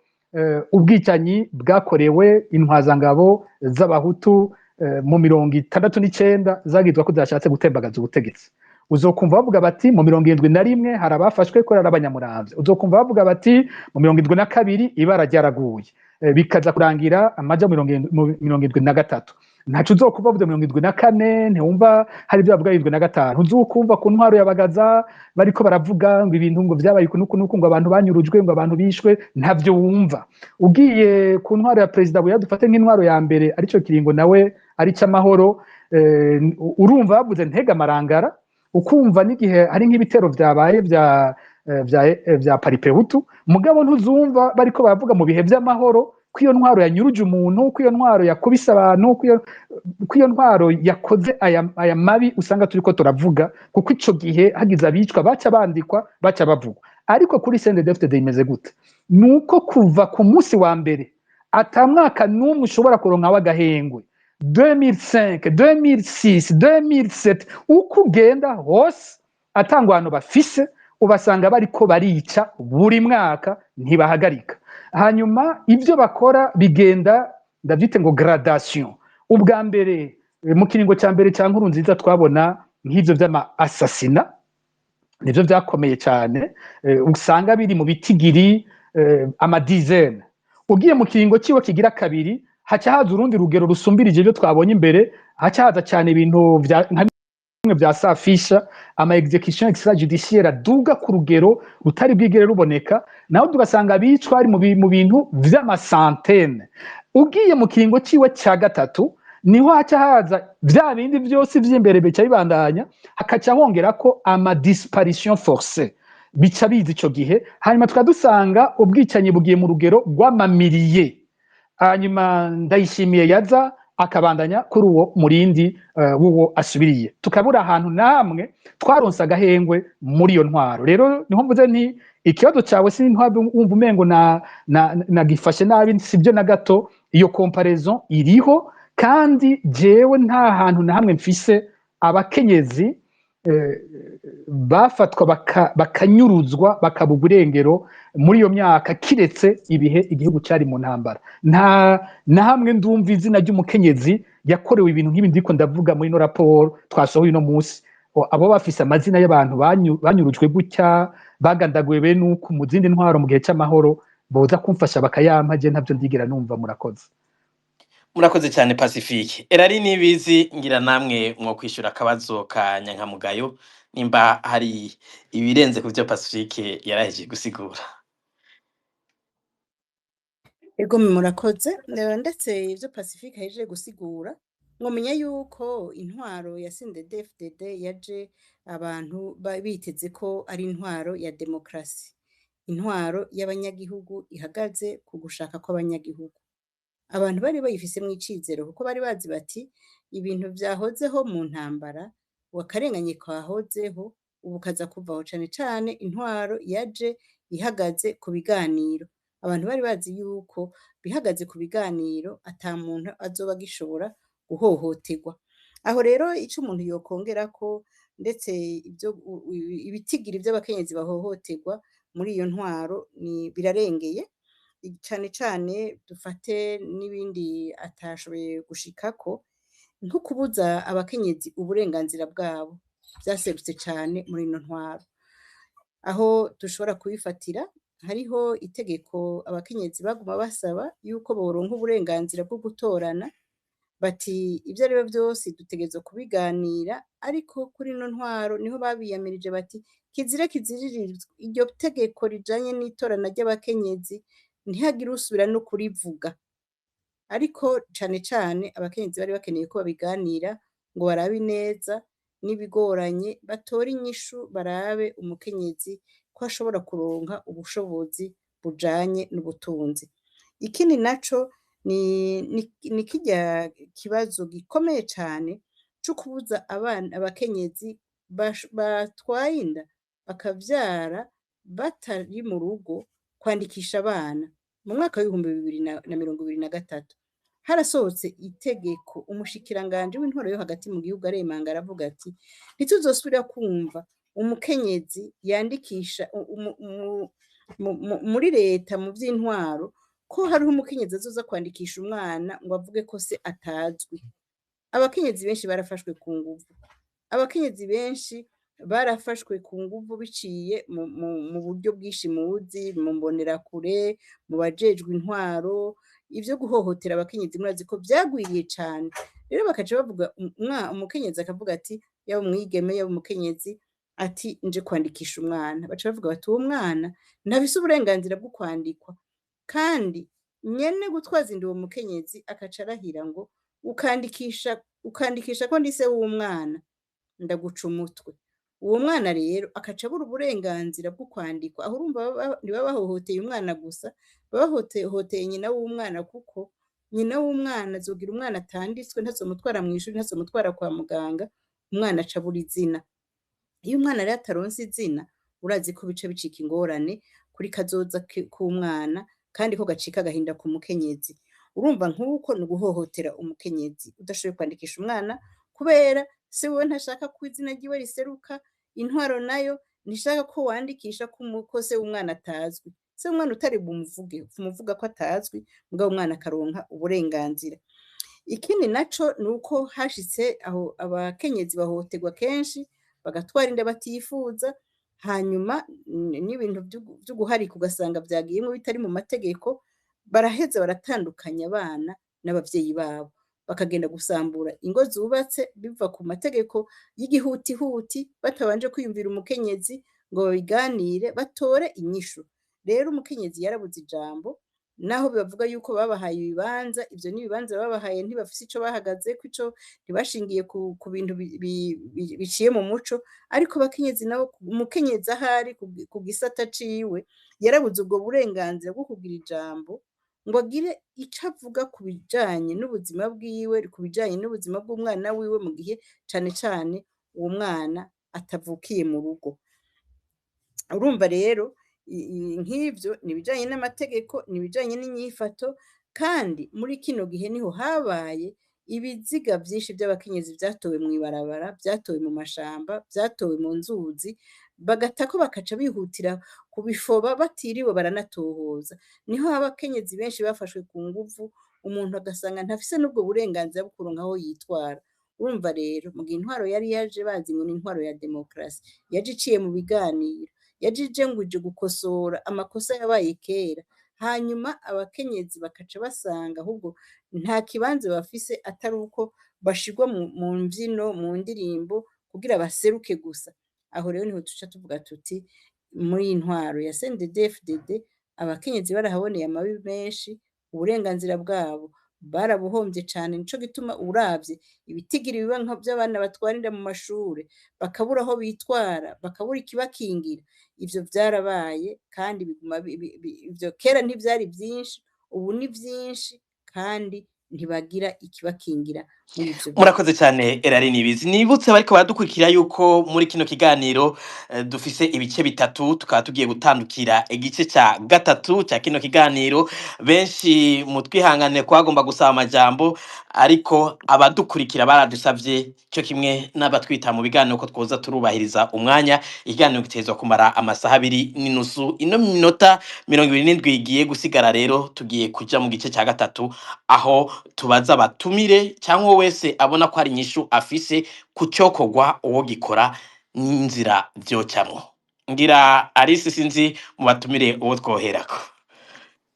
ubwicanyi bwakorewe intwazangabo z'abahutu mu 1969 zagizwe ko zashatse gutembagaza ubutegetsi. Uzokumva bavuga bati mu 71 hari abafashwe ko ari abanyamuramvya. Uzokumva bavuga bati mu 72 ibara ryaraguye, bikaza kurangira amaja mu 73. Ntacu uzokumva bavuga 74, ntiwumva hari ibyo bavuga 75. Uzokumva ku ntwaro yabagaza bariko baravuga ngo ibintu ngo vyabaye kunuku ngo abantu banyurujwe ngo abantu bishwe, ntavyo wumva. Ugiye ku ntwaro ya Perezida Buya, dufate nk'intwaro ya mbere arico kiringo nawe ari cy'amahoro, urumva bavuze Ntega Marangara, ukumva n'igihe hari nk'ibitero vyabaye vya Paripehutu, mugabo ntuzumva bariko baravuga mu bihe vy'amahoro ko iyo ntwaro yanyuruje umuntu, ko iyo ntwaro yakubise abantu, ko iyo ntwaro yakoze aya mabi usanga turiko turavuga, kuko ico gihe hagize abicwa baca bandikwa, baca bavugwa. Ariko kuri CNDD-FDD imeze gute? Nuko kuva ku munsi wa mbere ata mwaka n'umwe ushobora kuronka w'agahengwe. 2005, 2006, 2007, uko ugenda hose atangwano bafise ubasanga bariko barica buri mwaka, ntibahagarika. Hanyuma ivyo bakora bigenda ndavyite ngo gradation. Ubwa mbere mu kiringo ca mbere ca Nkurunziza twabona nk'ivyo vy'ama assassinat, nivyo vyakomeye cyane, usanga biri mu bitigiri ama dizaine. Ugiye mu kiringo ciwe kigira kabiri haca haza urundi rugero rusumbirije ibyo twabonye imbere, haca haza cyane ibintu vya safisha, ama execution extrajudiciaire aduga ku rugero rutari bwigere ruboneka, naho tugasanga bicwa ari mu bintu vy'amasantene. Ugiye mu kiringo ciwe cya gatatu niho haca haza vya bindi vyose vy'imbere bica bibandanya, hakaca hongera ko ama disparition forcée bica biza ico gihe. Hanyuma tukadusanga ubwicanyi bugiye mu rugero rw'amamiliye. Hanyuma Ndayishimiye yaza akabandanya kuri uwo murindi wuwo asubiriye, tukabura ahantu namwe twaronsa agahengwe muri iyo ntwaro. Rero niho mvuze nti ikibazo cawe si ntwabo wumva umengo nagifashe nabi, sibyo na gato. Iyo comparaison iriho, kandi jewe nta hantu na hamwe mfise abakenyezi bafatwa bakanyuruzwa bakabugwa irengero muri iyo myaka, kiretse ibihe igihugu cyari mu ntambara. Nta na hamwe ndumva izina ry'umukenyezi yakorewe ibintu nk'ibi ndiko ndavuga muri no raporo twasohoye no munsi, abo bafise amazina y'abantu banyurujwe gutya, bagandaguwe be nuko mu zindi ntwaro mu gihe cy'amahoro boza kumfasha bakayampa, je ntavyo ndigera numva. Murakoze cyane Pacifique. Erari Nibizi, ngira namwe mwo kwishura akabazo ka Nyankamugayo nimba hari ibirenze ku byo Pacifique yaraheje gusigura. Ego murakoze, ndetse ivyo Pacifique ahejeje gusigura, mwomenya yuko intwaro ya CNDD-FDD yaje abantu biteze ko ari intwaro ya demokrasi, intwaro y'abanyagihugu ihagaze ku gushaka kw'abanyagihugu. Abantu bari bayifisemwo icizero kuko bari bazi bati ibintu vyahozeho mu ntambara akarenganye kahozeho ubu kaza kuvaho, cane cane intwaro yaje ihagaze ku biganiro. Abantu bari bazi yuko bihagaze ku biganiro ata muntu azoba agishobora guhohoterwa. Aho rero ico umuntu yokongerako, ndetse ibitigiri vy'abakenyezi bahohoterwa muri iyo ntwaro birarengeye, cane cane dufate n'ibindi atashoboye gushikako, nko kubuza abakenyezi uburenganzira bwabo vyaserutse cane muri ino ntwaro. Aho dushobora kubifatira, hariho itegeko abakenyezi baguma basaba yuko boronka uburenganzira bwo gutorana, bati ivyo ari byo vyose dutegerezwa kubiganira, ariko kuri ino ntwaro niho babiyamirije bati kizire kiziririzwe iryo tegeko rijanye n'itorana ry'abakenyezi ntihagire usubira no kurivuga. Ariko cane cane abakenyezi bari bakeneye ko babiganira ngo barabe neza n'ibigoranye, batore inyishu, barabe umukenyezi ko ashobora kuronka ubushobozi bujanye n'ubutunzi. Ikindi naco ni kirya kibazo gikomeye cane co kubuza abakenyezi batwaye inda bakavyara batari mu rugo kwandikisha abana. Mu mwaka w'2023 harasohotse itegeko, umushikiranganji w'intwaro yo hagati mu gihugu aremanga aravuga ati ntituzosubira kumva umukenyezi yandikisha muri leta mu vy'intwaro ko hariho umukenyezi azoza kwandikisha umwana ngo avuge ko se atazwi. Abakenyezi benshi barafashwe ku nguvu, abakenyezi benshi barafashwe ku nguvu biciye mu buryo bwinshi muzi, mu mbonerakure, mu bajejwe intwaro. Ivyo guhohotera abakenyezi murazi ko vyagwiriye cane. Rero bakaca bavuga umukenyezi akavuga ati yaba umwigeme yaba umukenyezi ati nje kwandikisha umwana, baca bavuga bati uwo mwana ntafise uburenganzira bwo kwandikwa, kandi nyene gutwaza inda uwo mukenyezi akaca arahira ngo ukandikisha ko ndi se w'umwana ndaguca umutwe. Uwo mwana rero akaca abura uburenganzira bwo kwandikwa. Aho urumva ntibaba bahohoteye umwana gusa, baba bahohoteye nyina w'umwana, kuko nyina w'umwana azogira umwana atanditswe, ntazomutwara mw'ishuri, ntazomutwara kwa muganga, umwana aca abura izina. Iyo umwana rero ataronse izina, urazi ko bica bicika ingorane kuri kazoza k'umwana, kandi ko gacika agahinda ku mukenyezi. Urumva nk'uko ni uguhohotera umukenyezi udashoboye kwandikisha umwana kubera se wewe ntashaka ko izina ryiwe riseruka, intwaro nayo ntishaka ko wandikisha ko se w'umwana atazwi. Se w'umwana utari bumuvuga ko atazwi, mugabo umwana akaronka uburenganzira. Ikindi naco ni uko hashitse aho abakenyezi bahohoterwa kenshi, bagatwara inda batifuza, hanyuma n'ibintu vyo guharika ugasanga vyagiyemwo bitari mu mategeko, baraheza baratandukanya abana n'abavyeyi babo, bakagenda gusambura ingo zubatse biva ku mategeko y'igihutihuti, batabanje kwiyumvira umukenyezi ngo babiganire batore inyishu. Rero umukenyezi yarabuze ijambo, naho bavuga yuko babahaye ibibanza, ivyo n'ibibanza babahaye ntibafise ico bahagazeko, ico ntibashingiye ku bintu biciye mu muco. Ariko abakenyezi nabo, umukenyezi ahari ku gisata ciwe yarabuze ubwo burenganzira bwo kugira ijambo, ngo agire ico avuga ku bijanye n'ubuzima bwiwe, ku bijanye n'ubuzima bw'umwana wiwe, mu gihe cane cane uwo mwana atavukiye mu rugo. Urumva rero nk'ivyo ni ibijanye n'amategeko, ni ibijanye n'inyifato, kandi muri kino gihe niho habaye ibiziga vyinshi vy'abakenyezi vyatowe mw'ibarabara, vyatowe mu mashamba, vyatowe mu nzuzi, bagatako bakaca bihutira kubifoba batiriwe baranatohoza. Niho abakenyezi benshi bafashwe ku nguvu, umuntu agasanga ntafise n'ubwo burenganzira bwo kuronka aho yitwara. Urumva rero mu gihe intwaro yari yaje bazi ngo ni intwaro ya demokarasi, yaje iciye mu biganiro, yaje ije ngo ije gukosora amakosa yabaye kera, hanyuma abakenyezi bakaca basanga ahubwo nta kibanza bafise atari uko bashirwa mu mvyino, mu ndirimbo kugira baseruke gusa. Aho rero niho tuca tuvuga tuti muri intwaro ya CNDD-FDD abakenyezi barahaboneye amabi menshi, uburenganzira bwabo barabuhomvye cane. Nico gituma uravye ibitigiri biba vy'abana batwara inda mu mashure, bakabura aho bitwara, bakabura ikibakingira, ivyo vyarabaye kandi biguma ivyo kera ntivyari vyinshi, ubu ni vyinshi kandi ntibagira ikibakingira. muri ivyo bintu. Murakoze cyane Erari Nibizi. Nibutse bariko baradukurikira yuko muri kino kiganiro dufise ibice bitatu, tukaba tugiye gutandukira igice ca gatatu ca kino kiganiro. Benshi mutwihanganire kwagomba gusaba amajambo, ariko abadukurikira baradusavye cyo kimwe n'abatwita mu biganiro ko twoza turubahiriza umwanya. Ikiganiro gitezwa kumara amasaha 2:30. Ino minota 27 igiye gusigara, rero tugiye kuja mu gice ca gatatu, aho tubaza batumire cyangwa wese abona ko hari inyishu afise ku cyokorwa uwo gikora n'inzira vyocamwo. Ngira Alice sinzi mu batumire uwo twoherako.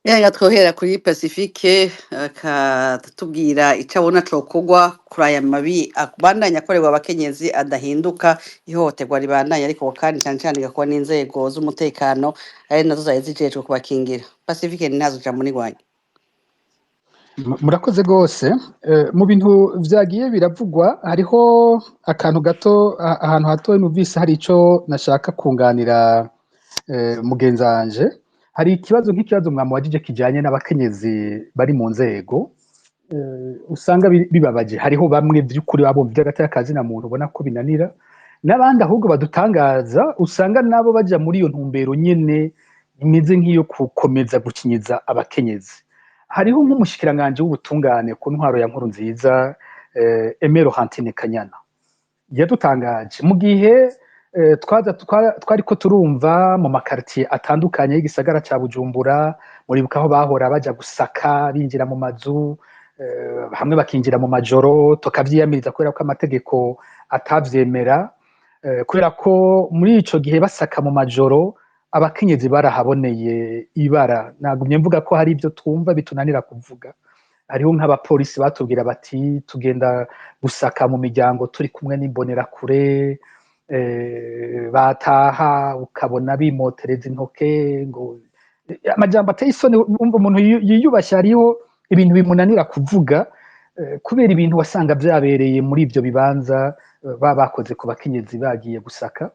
Yanga twohera kuri Pacifique akatubwira ico abona cokorwa kuri aya mabi abandanya akorerwa abakenyezi adahinduka, ihohoterwa ribandanya ariko kandi cyane cyane gakorwa n'inzego z'umutekano ari nazo zari zijejwe kubakingira. Pacifique ntazo ja muri rwanya. Murakoze rwose. Mu bintu vyagiye biravugwa hariho akantu gato ahantu hato numvise hari ico nashaka kunganira mugenzi wanje. Hari ikibazo nk'ikibazo mwamubajije kijanye n'abakenyezi bari mu nzego, usanga bibabaje. Hariho bamwe by'ukuri babumva ivy'agati y'akazi na muntu ubona ko binanira, n'abandi ahubwo badutangaza usanga nabo baja muri iyo ntumbero nyene imeze nk'iyo gukomeza gukinyiza abakenyezi. Hariho nk'umushikiranganje w'ubutungane ku ntwaro ya Nkurunziza, Aimé Laurentine Kanyana, yadutangaje mu gihe twariko turumva mu makartier atandukanye y'igisagara ca Bujumbura, muribuka aho bahora baja gusaka binjira mu mazu, hamwe bakinjira mu majoro, tukavyiyamiriza kubera ko amategeko atavyemera, kubera ko muri ico gihe basaka mu majoro abakenyezi barahaboneye ibara. Nagumye mvuga ko hari ibyo twumva bitunanira kuvuga. Hariho nk'abapolisi batubwira bati tugenda gusaka mu miryango turi kumwe n'imbonerakure, bataha ukabona bimotereza intoke, ngo amajambo ateye isoni. Umva umuntu yiyubashye, hariho ibintu bimunanira kuvuga kubera ibintu wasanga vyabereye muri ivyo bibanza bakoze ku bakenyezi bagiye gusaka.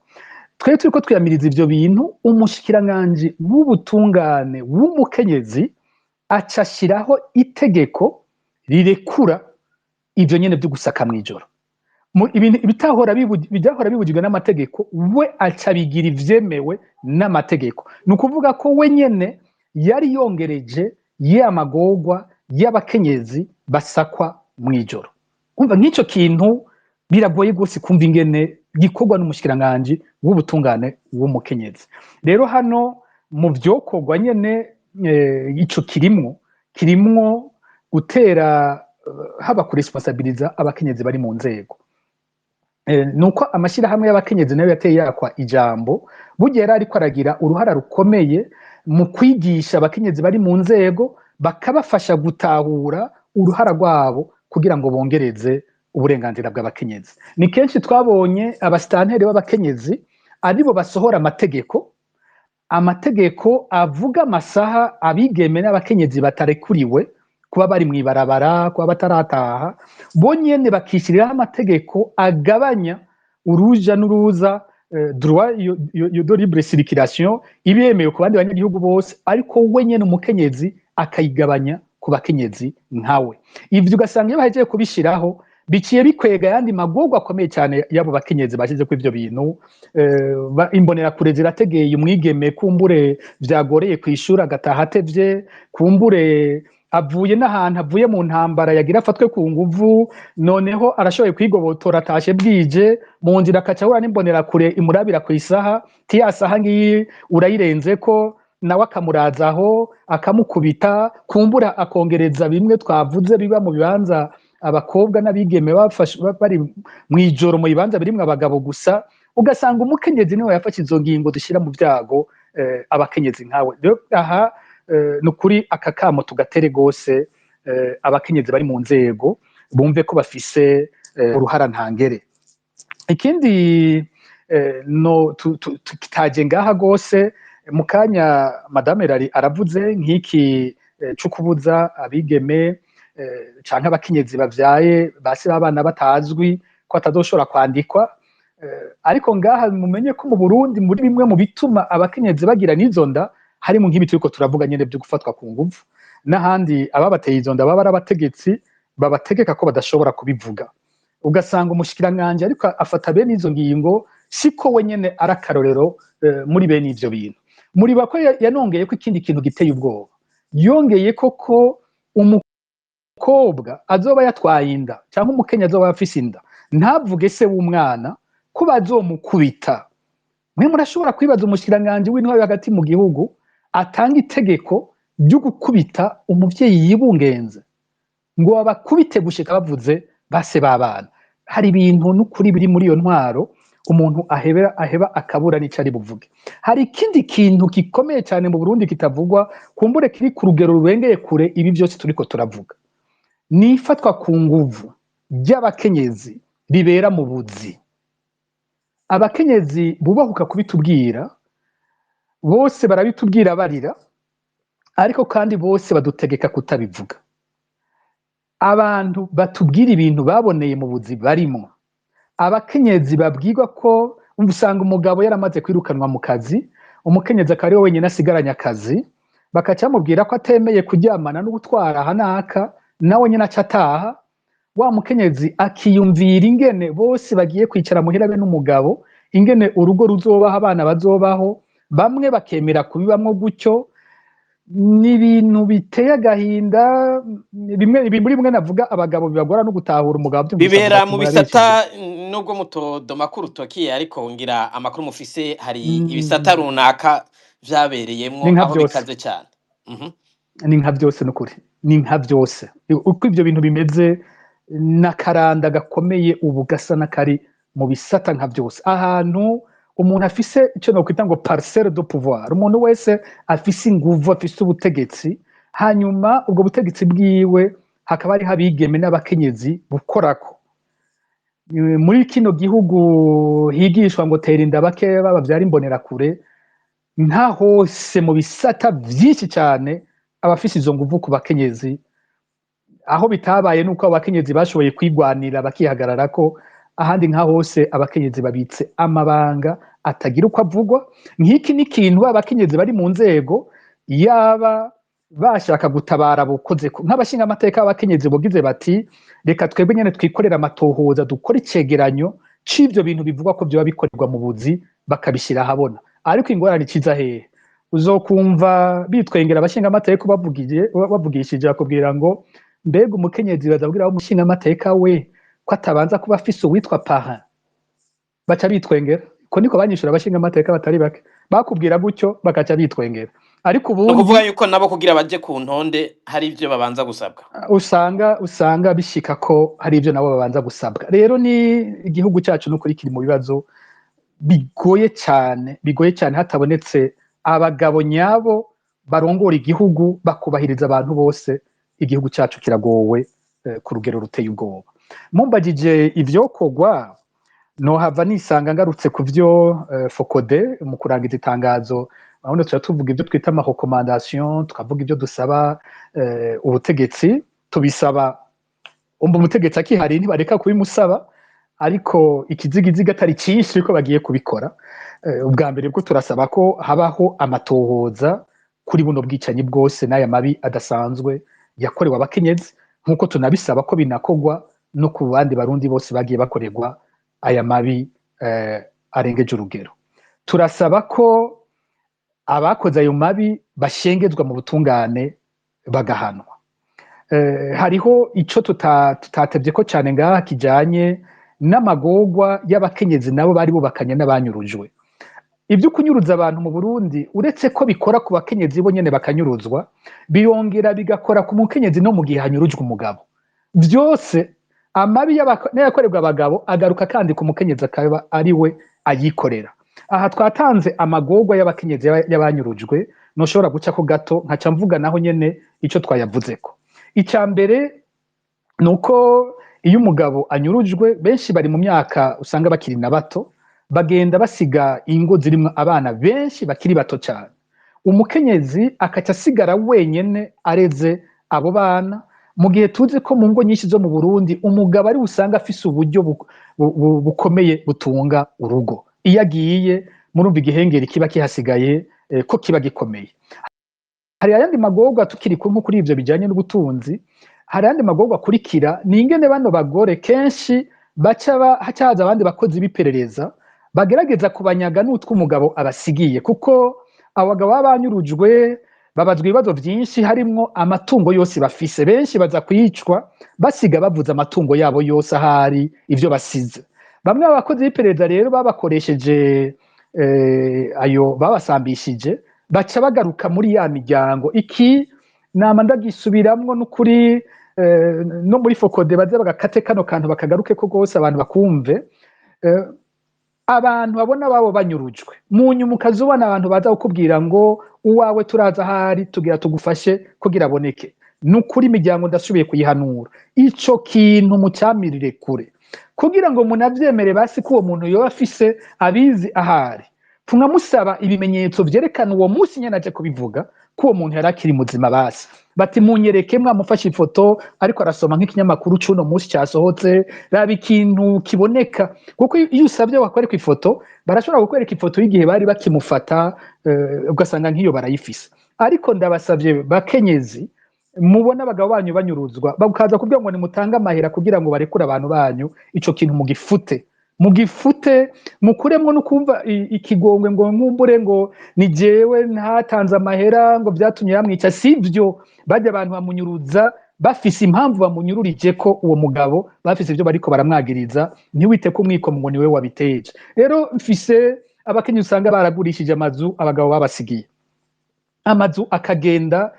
Twe turiko twiyamiriza ivyo bintu, umushikiranganje w'ubutungane w'umukenyezi acashiraho itegeko rirekura ivyo nyene vyo gusaka mw'ijoro. Ibintu bitahora bibujijwe n'amategeko, we acabigira ivyemewe n'amategeko. Ni ukuvuga ko we nyene yari yongereje amagorwa y'abakenyezi basakwa mw'ijoro. Umva nk'ico kintu biragoye gose kumva ingene gikorwa n'umushikiranganje w'ubutungane w'umukenyezi. Rero hano mu vyokorwa nyene ico kirimwo gutera haba kuresponsabiliza abakenyezi bari mu nzego. Nuko amashirahamwe y'abakenyezi nayo yateye yakwa ijambo, bugera ariko aragira uruhara rukomeye mu kwigisha abakenyezi bari mu nzego, bakabafasha gutahura uruhara rwabo kugira ngo bongereze uburenganzira bw'abakenyezi. Ni kenshi twabonye abasitanteri b'abakenyezi aribo basohora amategeko avuga amasaha abigeme n'abakenyezi batarekuriwe kuba bari mw'ibarabara, kuba batarataha, bo nyene bakishiriraho amategeko agabanya uruja n'uruza, droit de libre circulation ibemewe ku bandi banyagihugu bose, ariko we nyene umukenyezi akayigabanya ku bakenyezi nkawe. Ivyo ugasanga iyo bahejeje kubishiraho biciye bikwega yandi magorwa akomeye cyane yabo bakenyezi bashize ku ivyo bintu. Imbonerakure zirategeye umwigeme kumbure vyagoreye kwishura agataha atevye, kumbure avuye n'ahantu avuye mu ntambara yagira afatwe ku nguvu, noneho arashoboye kwigobotora atashe bwije, mu nzira akaca ahura n'imbonerakure imurabira kw'isaha, tiya saha ngiyi urayirenzeko, nawe akamurazaho akamukubita, kumbura akongereza bimwe twavuze biba mu bibanza abakobwa n'abigeme bari mw'ijoro mu bibanza birimwo abagabo gusa. Ugasanga umukenyezi niwe yafashe izo ngingo dushira mu vyago abakenyezi nkawe. Rero aha nukuri aka kamo tugatere gose abakenyezi bari mu nzego bumve ko bafise uruhara ntangere. Ikindi kitaje ngaha gose mu kanya Madame Rari aravuze nk'iki co kubuza abigeme canke abakenyezi bavyaye basi b'abana batazwi ko atazoshobora kwandikwa, ariko ngaha mumenye ko mu Burundi muri bimwe mu bituma abakenyezi bagira n'izo nda harimo nk'ibi turiko turavuga nyene byo gufatwa ku nguvu, n'ahandi ababateye izo nda baba ari abategetsi babategeka ko badashobora kubivuga ugasanga umushikiranganje ariko afata bene izo ngingo siko wenyene arakarorero muri bene ivyo bintu muri bako yanongeye ko ikindi kintu giteye ubwoba yongeye ko umukobwa azoba yatwaye inda cyangwa umukenya azoba afise inda ntavuge se w'umwana ko bazomukubita mwe murashobora kwibaza umushikiranganje w'intwari hagati mu gihugu atanga itegeko ryo gukubita umuvyeyi yibungenze ngo abakubite gushika bavuze base babana hari ibintu n'ukuri biri muri iyo ntwaro umuntu aheba akabura n'icari buvuge hari ikindi kintu gikomeye cyane mu Burundi kitavugwa kumbure kiri ku rugero rurengeye kure ibi byose turiko turavuga ni ifatwa ku nguvu ry'abakenyezi ribera mu buzi abakenyezi bubahuka kubitubwira bose barabitubwira barira ariko kandi bose badutegeka kutabivuga abantu batubwira ibintu baboneye mu buzi barimo abakenyezi babwirwa ko usanga umugabo yaramaze kwirukanwa mu kazi umukenyezi akaba ari we wenyine asigaranye akazi bakacamubwira ko atemeye kuryamana no gutwara hanaka nawe nyine acataha wa mukenyezi akiyumvira ingene bose bagiye kwicara muhira be n'umugabo ingene urugo ruzobaho abana bazobaho bamwe bakemera kubibamwo gutyo n'ibintu biteye agahinda bimwe navuga abagabo bibagora no gutahura umugabo bibera mu bisata nubwo mutodoma kurutoki ariko ngira amakuru mufise hari ibisata runaka vyabereyemwo aho bikaze cyane ni nka byose n'ukuri ni nka byose uko ivyo bintu bimeze nakaranda gakomeye ubu gasa nakari mu bisata nka byose ahantu umuntu afise icyo nokwita ngo parcelle de pouvoir umuntu wese afise inguvu afise ubutegetsi hanyuma ubwo butegetsi bwiwe hakaba ari habigeme n'abakenyezi bukorako muri kino gihugu higishwa ngo tera inda bake babavyara imbonera kure nta hose mu bisata vyinshi cyane abafise izo nguvu ku bakenyezi aho bitabaye nuko abakenyezi bashoboye kwigwanira bakihagararako ahandi nka hose abakenyezi babitse amabanga atagira uko avugwa nk'iki ni kintu abakenyezi bari mu nzego yaba bashaka gutabara bukoze nk'abashinga amateka y'abakenyezi bogize bati reka twebwe nyene twikorera amatohoza dukora icegeranyo c'ivyo bintu bivugwa ko byoba bikorerwa mu buzi bakabishira ahabona ariko ingorane ciza hehe uzokumva bitwengera abashinga amateka bavugishije bakubwira ngo mbega umukenyezi bazabwira aho umushinga amateka we ko atabanza kuba afise uwitwa parrain baca bitwengera ko niko banyishura abashinga amateka batari bake bakubwira gutyo bakaca bitwengera ariko ubundi kuvuga yuko nabo kugira baje ku ntonde hari ivyo babanza gusabwa usanga bishika ko hari ivyo nabo babanza gusabwa rero ni igihugu cyacu n'ukuri kiri mu bibazo bigoye cyane hatabonetse abagabo nyabo barongora igihugu bakubahiriza abantu bose igihugu cyacu kiragowe ku rugero ruteye ubwoba mumbagije ivyokorwa nohava nisanga ngarutse ku vyo Focode mu kurangiza itangazo aho tuvuga ibyo twita ama recommandation tukavuga ibyo dusaba ubutegetsi tubisaba umutegetsi akihari ntibareka kubimusaba ariko ikizigiziga atari cyinshi ariko bagiye kubikora ubwa mbere bwo turasaba ko habaho amatohoza kuri buno bwicanyi bwose n'aya mabi adasanzwe yakorewe abakenyezi nk'uko tunabisaba ko binakogwa no ku bandi barundi bose bagiye bakorerwa aya mabi arengeje urugero turasaba ko abakoze ayo mabi bashengezwa mu butungane bagahanwa hariho ico tutatevye ko cyane ngaha kijanye n'amagorwa y'abakenyezi nabo bari bubakanye n'abanyurujwe ibyo kunyuruza abantu mu Burundi uretse ko bikora ku bakenyezi bo nyene bakanyuruzwa biyongera bigakora ku mukenyezi no mu gihe hanyurujwe umugabo byose amabi y'akorerwa abagabo agaruka kandi ku mukenyezi akaba ari we ayikorera aha twatanze amagorwa y'abakenyezi y'abanyurujwe noshobora guca ko gato nkaca mvuga naho nyene ico twayavuzeko icya mbere nuko iyo umugabo anyurujwe benshi bari mu myaka usanga bakiri na bato bagenda basiga ingo zirimo abana benshi bakiri bato cyane umukenyezi akaca asigara wenyene areze abo bana mu gihe tuzi ko mu ngo nyinshi zo mu Burundi umugabo ari usanga afise uburyo bukomeye butunga urugo iyo agiye murumva igihengeri kiba kihasigaye ko kiba gikomeye hari ayandi magorwa tukiri kumwe kuri ivyo bijanye n'ubutunzi hari andi magorwa akurikira ni ingene bano bagore kenshi hacaza abandi bakozi b'iperereza bagerageza kubanyaga n'utw'umugabo abasigiye, kuko abagabo baba banyurujwe babazwa ibibazo byinshi harimwo amatungo yose bafise. Benshi baza kwicwa basiga bavuze amatungo yabo yose ahari ivyo basize. Bamwe abakozi b'iperereza rero babakoresheje ayo babasambishije baca bagaruka muri ya miryango. Iki nama ndagisubiramwo n'ukuri no muri Fokode baze bagakate kano kantu bakagaruke ko gose abantu bakumve. Abantu babona babo banyurujwe mu nyuma ukazubona abantu baza kukubwira ngo uwawe turaza ahari tugira tugufashe kugira aboneke. Nukuri imiryango ndasubiye kuyihanura ico kintu mucyamirire kure, kugira ngo munavyemere basi ko uwo muntu yoba afise abizi ahari. Tunamusaba ibimenyetso vyerekana uwo munsi nyene aje kubivuga ko uwo muntu yarakiri muzima. Basi bati munyereke mwamufashe ifoto ariko arasoma nk'ikinyamakuru c'uno munsi cyasohotse, raba ikintu kiboneka, kuko iyo usabye bakwereka ifoto barashobora kukwereka ifoto y'igihe bari bakimufata, ugasanga nk'iyo barayifise. Ariko ndabasavye bakenyezi mubona abagabo banyu banyuruzwa bakaza kugira ngo nimutanga amahera kugira ngo barekure abantu banyu, ico kintu mugifute mukuremwo no kumva ikigongwe ngo nkumbure ngo ni jewe ntatanze amahera ngo vyatumye yamwica. Sivyo, bajya abantu bamunyuruza bafise impamvu bamunyururije ko uwo mugabo bafise ivyo bariko baramwagiriza, ntiwite ko umwikomo ngo niwe wabiteje. Rero mfise abakenyi usanga baragurishije amazu abagabo babasigiye, amazu akagenda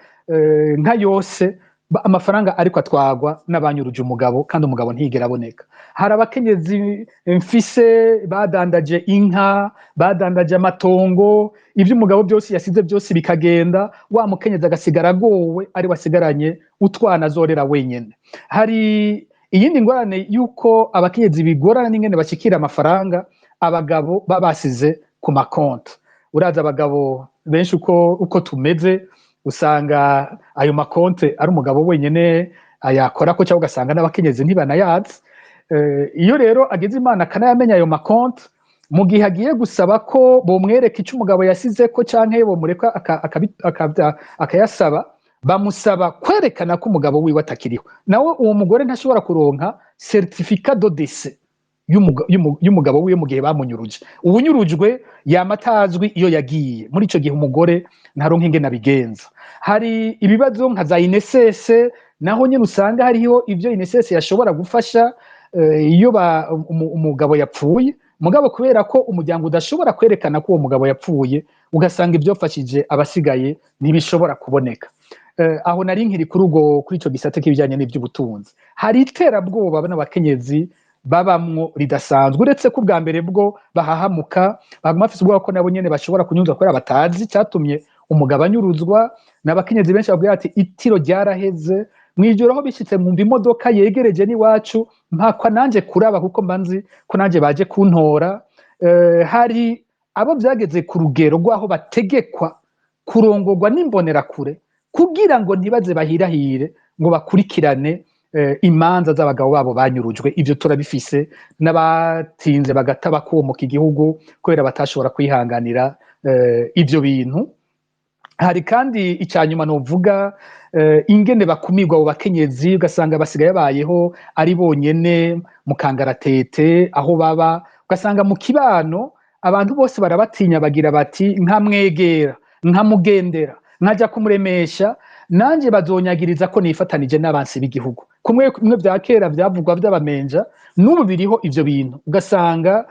nka yose amafaranga ariko atwagwa n'abanyuruje umugabo kandi umugabo ntigera aboneka. Hari abakenyezi mfise badandaje inka, badandaje amatongo, ivyo umugabo byose yasize byose bikagenda, wa mukenyezi agasigara agowe ari wasigaranye utwana azorera wenyene. Hari iyindi ngorane yuko abakenyezi bigorana n'ingene bashikira amafaranga abagabo babasize ku makonti. Uraza abagabo benshi uko tumeze usanga ayo makonte ari umugabo wenyene ayakora ko, cyangwa ugasanga n'abakenyezi ntibanayazi. Iyo rero ageze Imana akanayamenya ayo makonte, mu gihe agiye gusaba ko bomwereka icyo umugabo yasize ko canke bomureka akayasaba, bamusaba kwerekana ko umugabo wiwe atakiriho. Nawe uwo mugore ntashobora kuronka certificat de décès y'umugabo wiwe mu gihe bamunyuruje. Uwunyurujwe yamatazwi iyo yagiye, muri ico gihe umugore ntaronka ingene abigenza. Hari ibibazo nka za INSS, naho nyine usanga hariho ivyo INSS yashobora gufasha iyo umugabo yapfuye, mugabo kubera ko umuryango udashobora kwerekana ko uwo mugabo yapfuye, ugasanga ivyo fashije abasigaye ntibishobora kuboneka. Aho nari nkiri kuri ico gisate k'ibijanye n'ivy'ubutunzi. Hari iterabwoba n'abakenyezi babamwo ridasanzwe, uretse ko ubwa mbere bwo bahahamuka baguma bafise ubwoba ko nabo nyene bashobora kunyuruzwa kubera batazi cyatumye umugabo anyuruzwa. N'abakenyezi benshi bavuga ati itiro ryaraheze, mwijoro aho bishitse mwumva imodoka yegereje n'iwacu mpakwa nanje kuraba kuko mbanzi ko nanje baje kuntora. Hari abo byageze ku rugero rwaho bategekwa kurongorwa n'imbonerakure kugira ngo ntibaze bahirahire ngo bakurikirane imanza z'abagabo babo banyurujwe. Ivyo turabifise, n'abatinze bagataba komoka igihugu kubera batashobora kwihanganira ivyo bintu. Hari kandi icyanyuma novuga ingene bakumirwa abo bakenyezi, ugasanga basigaye bayeho ari bonyene mu kangaratete aho baba, ugasanga mu kibano abantu bose barabatinya, bagira bati nkamwegera nkamugendera nkaja kumuremesha nanje bazonyagiriza ko nifatanije n'abansi b'igihugu. Kumwe bya kera byavugwa by'abamenja, n'ubu biriho ivyo bintu, ugasanga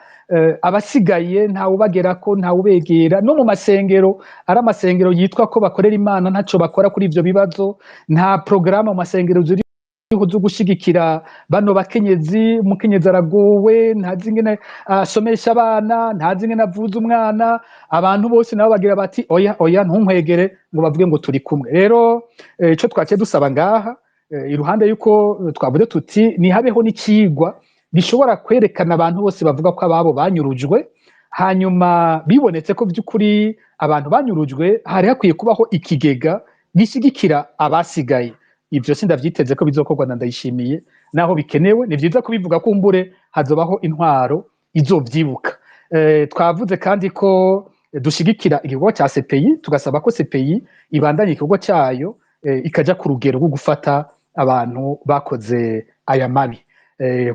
abasigaye ntawe ubagera ko ntawe ubegera. No mu masengero, ari amasengero yitwa ko bakorera Imana, ntaco bakora kuri ivyo bibazo. Nta programme mu masengero ziri zo gushigikira bano bakenyezi. Umukenyezi aragowe, ntazi ingene asomesha abana, ntazi ingene avuza umwana. Abantu bose nabo bagira bati oya ntunkwegere ngo bavuge ngo turi kumwe. Rero ico twaciye dusaba ngaha, iruhande yuko twavuze tuti nihabeho n'icigwa bishobora kwerekana abantu bose bavuga ko ababo banyurujwe, hanyuma bibonetse ko by'ukuri abantu banyurujwe, hari hakwiye kubaho ikigega gishigikira abasigaye. Ivyo sindavyiteze ko bizokorwa na Ndayishimiye, naho bikenewe ni vyiza kubivuga, kumbure hazobaho intwaro izovyibuka. Twavuze kandi ko dushigikira igikorwa ca CPI, tugasaba ko CPI ibandanye igikorwa cayo ikaja ku rugero rwo gufata abantu bakoze aya mabi.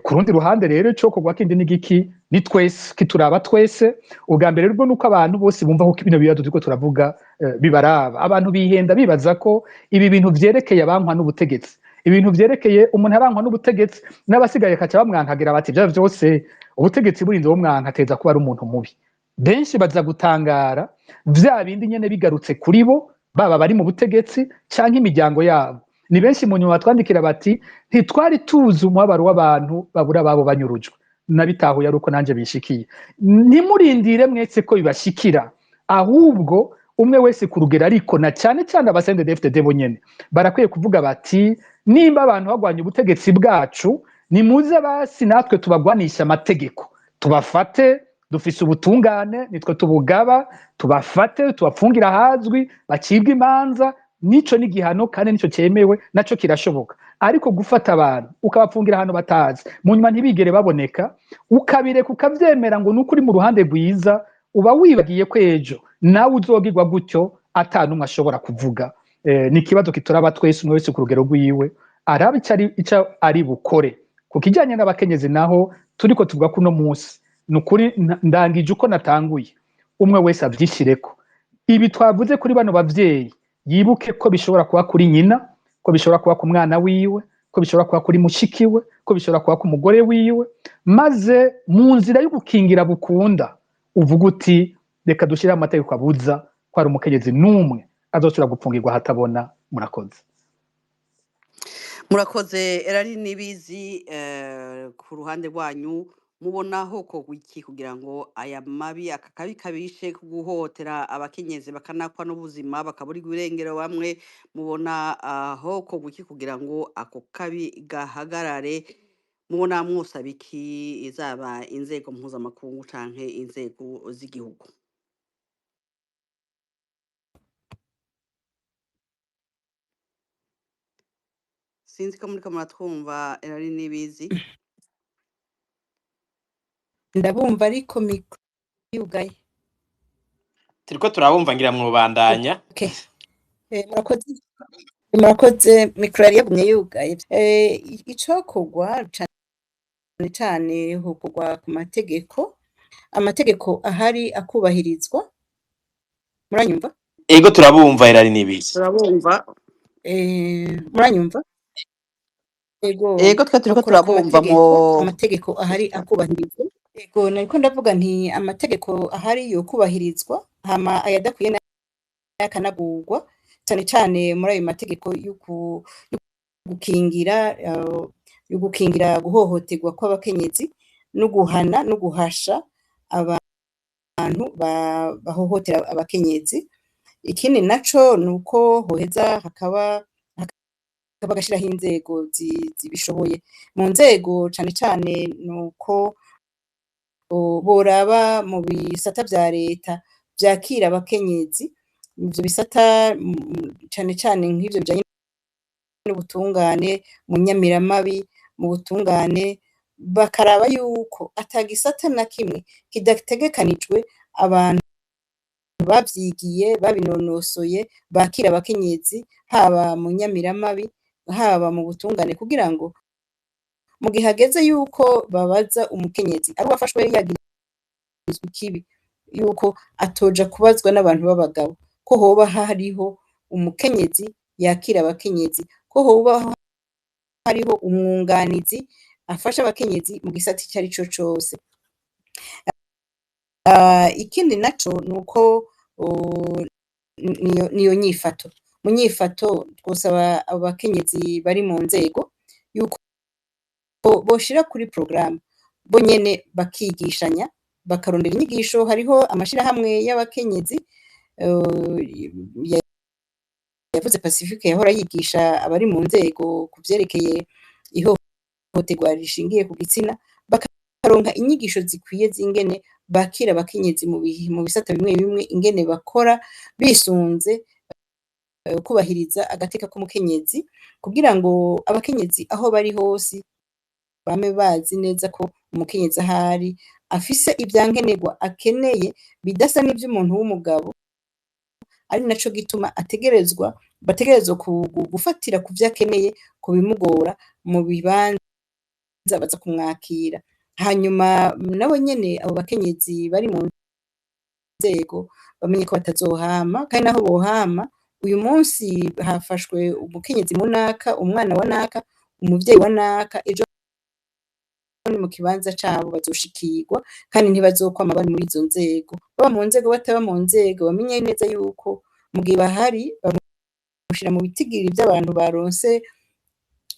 Ku rundi ruhande rero ico kogwa kindi n'igiki ni twese kituraba twese. Ubwa mbere rwo nuko abantu bose bumva ko ibintu bibazo turiko turavuga bibaraba. Abantu bihenda bibaza ko ibi bintu vyerekeye abankwa n'ubutegetsi, ibintu vyerekeye umuntu arankwa n'ubutegetsi n'abasigaye kaca bamwankagira bati vya vyose ubutegetsi burinze bumwanka ateza kuba ari umuntu mubi. Benshi baza gutangara vya bindi nyene bigarutse kuri bo, baba bari mu butegetsi canke imiryango yabo. Ni benshi mu nyuma batwandikira bati ntitwari tuzi umubabaro w'abantu babura babo banyurujwe. Nabitahuye ari uko nanje bishikiye. Ntimurindire mwese ko bibashikira, ahubwo umwe wese ku rugero ariko na cyane cyane abasende DFDD bonyene barakwiye kuvuga bati nimba abantu bagwanya ubutegetsi bwacu nimuze basi natwe tubagwanisha amategeko, tubafate dufise ubutungane nitwe tubugaba, tubafate tubapfungira hazwi bacibwa imanza, nico n'igihano kandi nico cyemewe naco kirashoboka. Ariko gufata abantu ukabapfungira ahantu batazi mu nyuma ntibigere baboneka ukabireka ukavyemera ngo nuko uri mu ruhande rwiza, uba wibagiye ko ejo nawe uzogirwa gutyo atanumwe ashobora kuvuga. Ni ikibazo kituraba twese, umwe wese ku rugero rwiwe araba ico ari bukore. Ku kijanye n'abakenyezi naho turiko tuvuga kuno munsi, nukuri ndangije uko natanguye, umwe wese avyishireko. Ibi twavuze kuri bano bavyeyi yibuke ko bishobora kuba kuri nyina, ko bishobora kuba ku mwana wiwe, ko bishobora kuba kuri mushikiwe, ko bishobora kuba ku mugore wiwe, maze mu nzira yo gukingira bukunda uvuga uti reka dushire amategeko abuza ko ari umukenyezi n'umwe azosubira gupfungirwa hatabona. Murakoze. Murakoze Erari Nibizi. Ku ruhande rwanyu mubonaho ko iki kugira ngo aya mabi aka kabi kabishe guhohotera abakenyezi bakanakwa n'ubuzima bakaburirwa irengero, bamwe mubona aho ko iki kugira ngo ako kabi gahagarare, mubona mwosaba iki izaba inzego mpuzamakungu canke inzego z'igihugu? Sinzi ko muriko muratwumva Erari Nibizi. ndabumva ariko mikro yugaye. turiko turabumva ngira mwubandanya. Okay. Murakoze mikro yari yagumye yugaye. Icokogwa cane cane hokogwa ku amategeko ahari akubahirizwa. Muranyumva? Ego turabumva Erari Nibizi. Turabumva. Muranyumva? Ego twe turiko turabumva amategeko ahari akubahirizwa. Ego nariko ndavuga nti amategeko ahari yo kubahirizwa, hama ayadakwiye n'akanagurwa, cyane cyane muri ayo mategeko yo gukingira guhohoterwa kw'abakenyezi no guhana no guhasha abantu bahohotera abakenyezi. Ikindi naco nuko hoheza hakaba gashiraho inzego zibishoboye. Mu nzego cane cane nuko boraba mu bisata vya leta vyakira abakenyezi, ivyo bisata cane cane nk'ivyo bijanye n'ubutungane, mu nyamiramabi, mu butungane, bakaraba yuko atagisata na kimwe kidategekanijwe abantu bavyigiye babinonosoye bakira abakenyezi, haba mu nyamiramabi haba mu butungane, kugira ngo mu gihe hageze yuko babaza umukenyezi ari wafashwe yagirizwa ikibi, yuko atoja kubazwa n'abantu b'abagabo, ko hoba hariho umukenyezi yakira abakenyezi, ko hoba hariho umwunganizi afasha abakenyezi mu gisata icyo ari cyo cose. Ikindi naco nuko niyo nyifato. Mu nyifato twosaba abakenyezi bari mu nzego yuko boshira kuri programme bo nyene bakigishanya, bakarondera inyigisho. Hariho amashirahamwe y'abakenyezi yavuze Pacifique yahora yigisha abari mu nzego kuvyerekeye ihohoterwa rishingiye ku gitsina, bakaronka inyigisho zikwiye zingene bakira abakenyezi mu bisata bimwe bimwe, ingene bakora bisunze kubahiriza agateka k'umukenyezi, kugira ngo abakenyezi aho bari hose bame bazi neza ko umukenyezi ahari afise ivyankenerwa akeneye bidasa n'ivy'umuntu w'umugabo, ari naco gituma bategerezwa gufatira ku vyo akeneye, ku bimugora mu bibanza baza kumwakira. Hanyuma nabo nyene abo bakenyezi bari mu nzego bamenye ko batazohama, kandi naho bohama, uyu munsi hafashwe umukenyezi munaka, umwana wa naka, umuvyeyi wa naka, ejo ni mu kibanza cabo bazoshikirwa, kandi ntibazokwama bari muri izo nzego. Baba mu nzego bataba mu nzego, bamenye neza yuko mu gihe bahari bamushira mu bitigiri vy'abantu baronse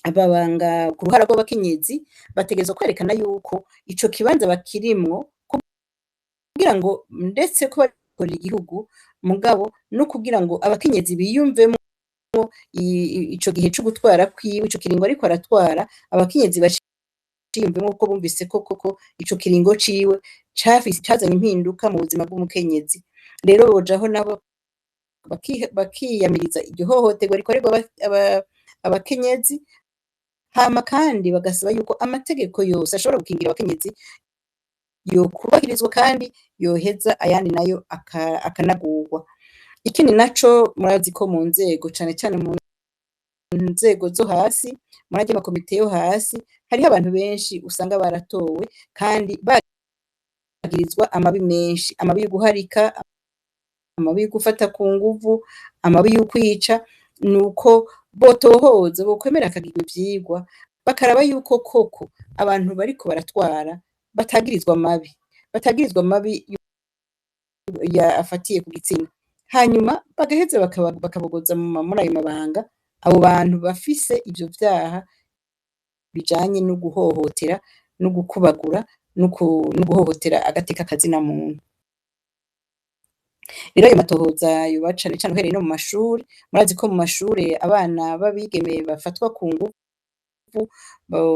ababanga ku ruhara rw'abakenyezi, bategerezwa kwerekana yuko ico kibanza bakirimwo kugira ngo ndetse ko bakorera igihugu, mugabo no kugira ngo abakenyezi biyumvemwo ico gihe co gutwara kwiwe, ico kiringo ariko aratwara, abakenyezi baciyumvemwo kuko bumvise koko ico kiringo ciwe cazanye impinduka mu buzima bw'umukenyezi. Rero bojaho nabo bakiyamiriza iryo hohoterwa rikorerwa abakenyezi, hama kandi bagasaba yuko amategeko yose ashobora gukingira abakenyezi yokubahirizwa kandi yoheza ayandi nayo akanagurwa. Ikindi naco murazi ko mu nzego cane cane mu nzego zo hasi, muri arya makomite yo hasi, hariho abantu benshi usanga baratowe kandi bagirizwa amabi menshi, amabi yo guharika, amabi yo gufata ku nguvu, amabi yo kwica, nuko botohoza, bokwemera hakagirwa ivyigwa, bakaraba yuko koko abantu bariko baratwara batagirizwa amabi afatiye ku gitsina. Hanyuma bagaheza bakabogoza muri ayo mabanga abo bantu bafise ivyo vyaha bijanye no guhohotera, no gukubagura, no guhohotera agateka kazina muntu. Rero ayo matohoza yoba cane cane uhereye no mu mashuri, murazi ko mu mashure abana b'abigeme bafatwa ku nguvu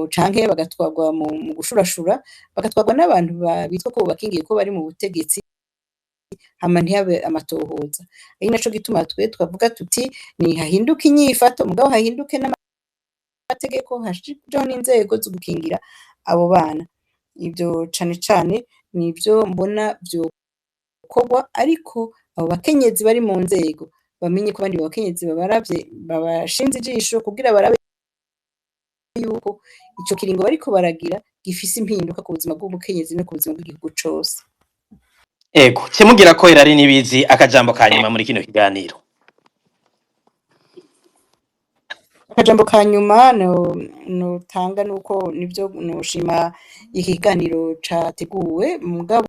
canke bagatwarwa mu gushurashura, bagatwarwa n'abantu bitwa ko bakingiye ko bari mu butegetsi, hama ntihabe amatohoza. Ari naco gituma twe twavuga tuti ni hahinduke inyifato, mugabo hahinduke n'amategeko, hashijeho n'inzego zo gukingira abo bana. Ivyo cane cane nivyo mbona vyokorwa, ariko abo bakenyezi bari mu nzego bamenye ko abandi bakenyezi babaravye, babashinze ijisho kugira barabe yuko ico kiringo bariko baragira gifise impinduka ku buzima bw'umukenyezi no ku buzima bw'igihugu cose. Ego, kimugira ko Irari Nibizi akajambo ka nyuma muri kino kiganiro. Akajambo ka nyuma notanga nuko nivyo noshima iki kiganiro categuwe, mugabo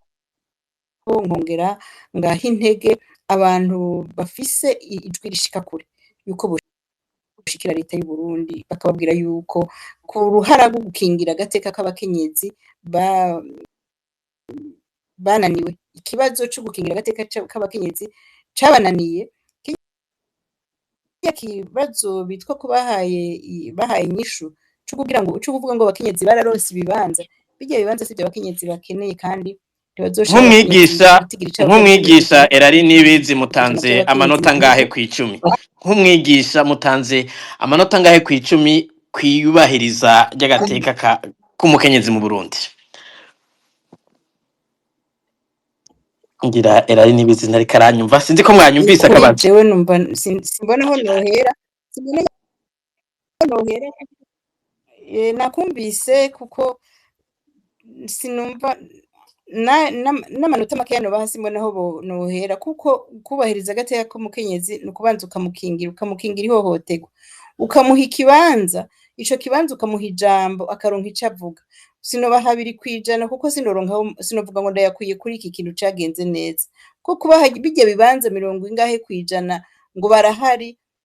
nkongera ngaha intege abantu bafise ijwi rishika kure, yuko boshikira leta y'u Burundi bakababwira yuko ku ruhara rwo gukingira agateka k'abakenyezi bananiwe. Ikibazo co gukingira agateka k'abakenyezi cabananiye, kibazo bitwa ko bahaye inyishu co kuvuga ngo abakenyezi bararonse ibibanza, birya bibanza sivyo abakenyezi bakeneye, kandi nk'umwigisha Irari Nibizi mutanze amanota ngahe kw'icumi? Nk'umwigisha mutanze amanota ngahe kw'icumi kwiyubahiriza ry'agateka k'umukenyezi mu Burundi? Ngira Irari Nibizi ntari karanyumva, sinzi ko mwanyumvise akabazo. Jewe numva simbona aho nohera, nakumvise kuko sinumva n'amanota makeya nobaha, simbona aho nohera, kuko kubahiriza agateka k'umukenyezi ni ukubanza ukamukingira ihohoterwa, ukamuha ikibanza, ico kibanza ukamuha ijambo, akaronka ico avuga. Sinobaha 2% kuko sinovuga ngo ndayakwiye kuri iki kintu cagenze neza, ko kubaha birya bibanza 90% ngo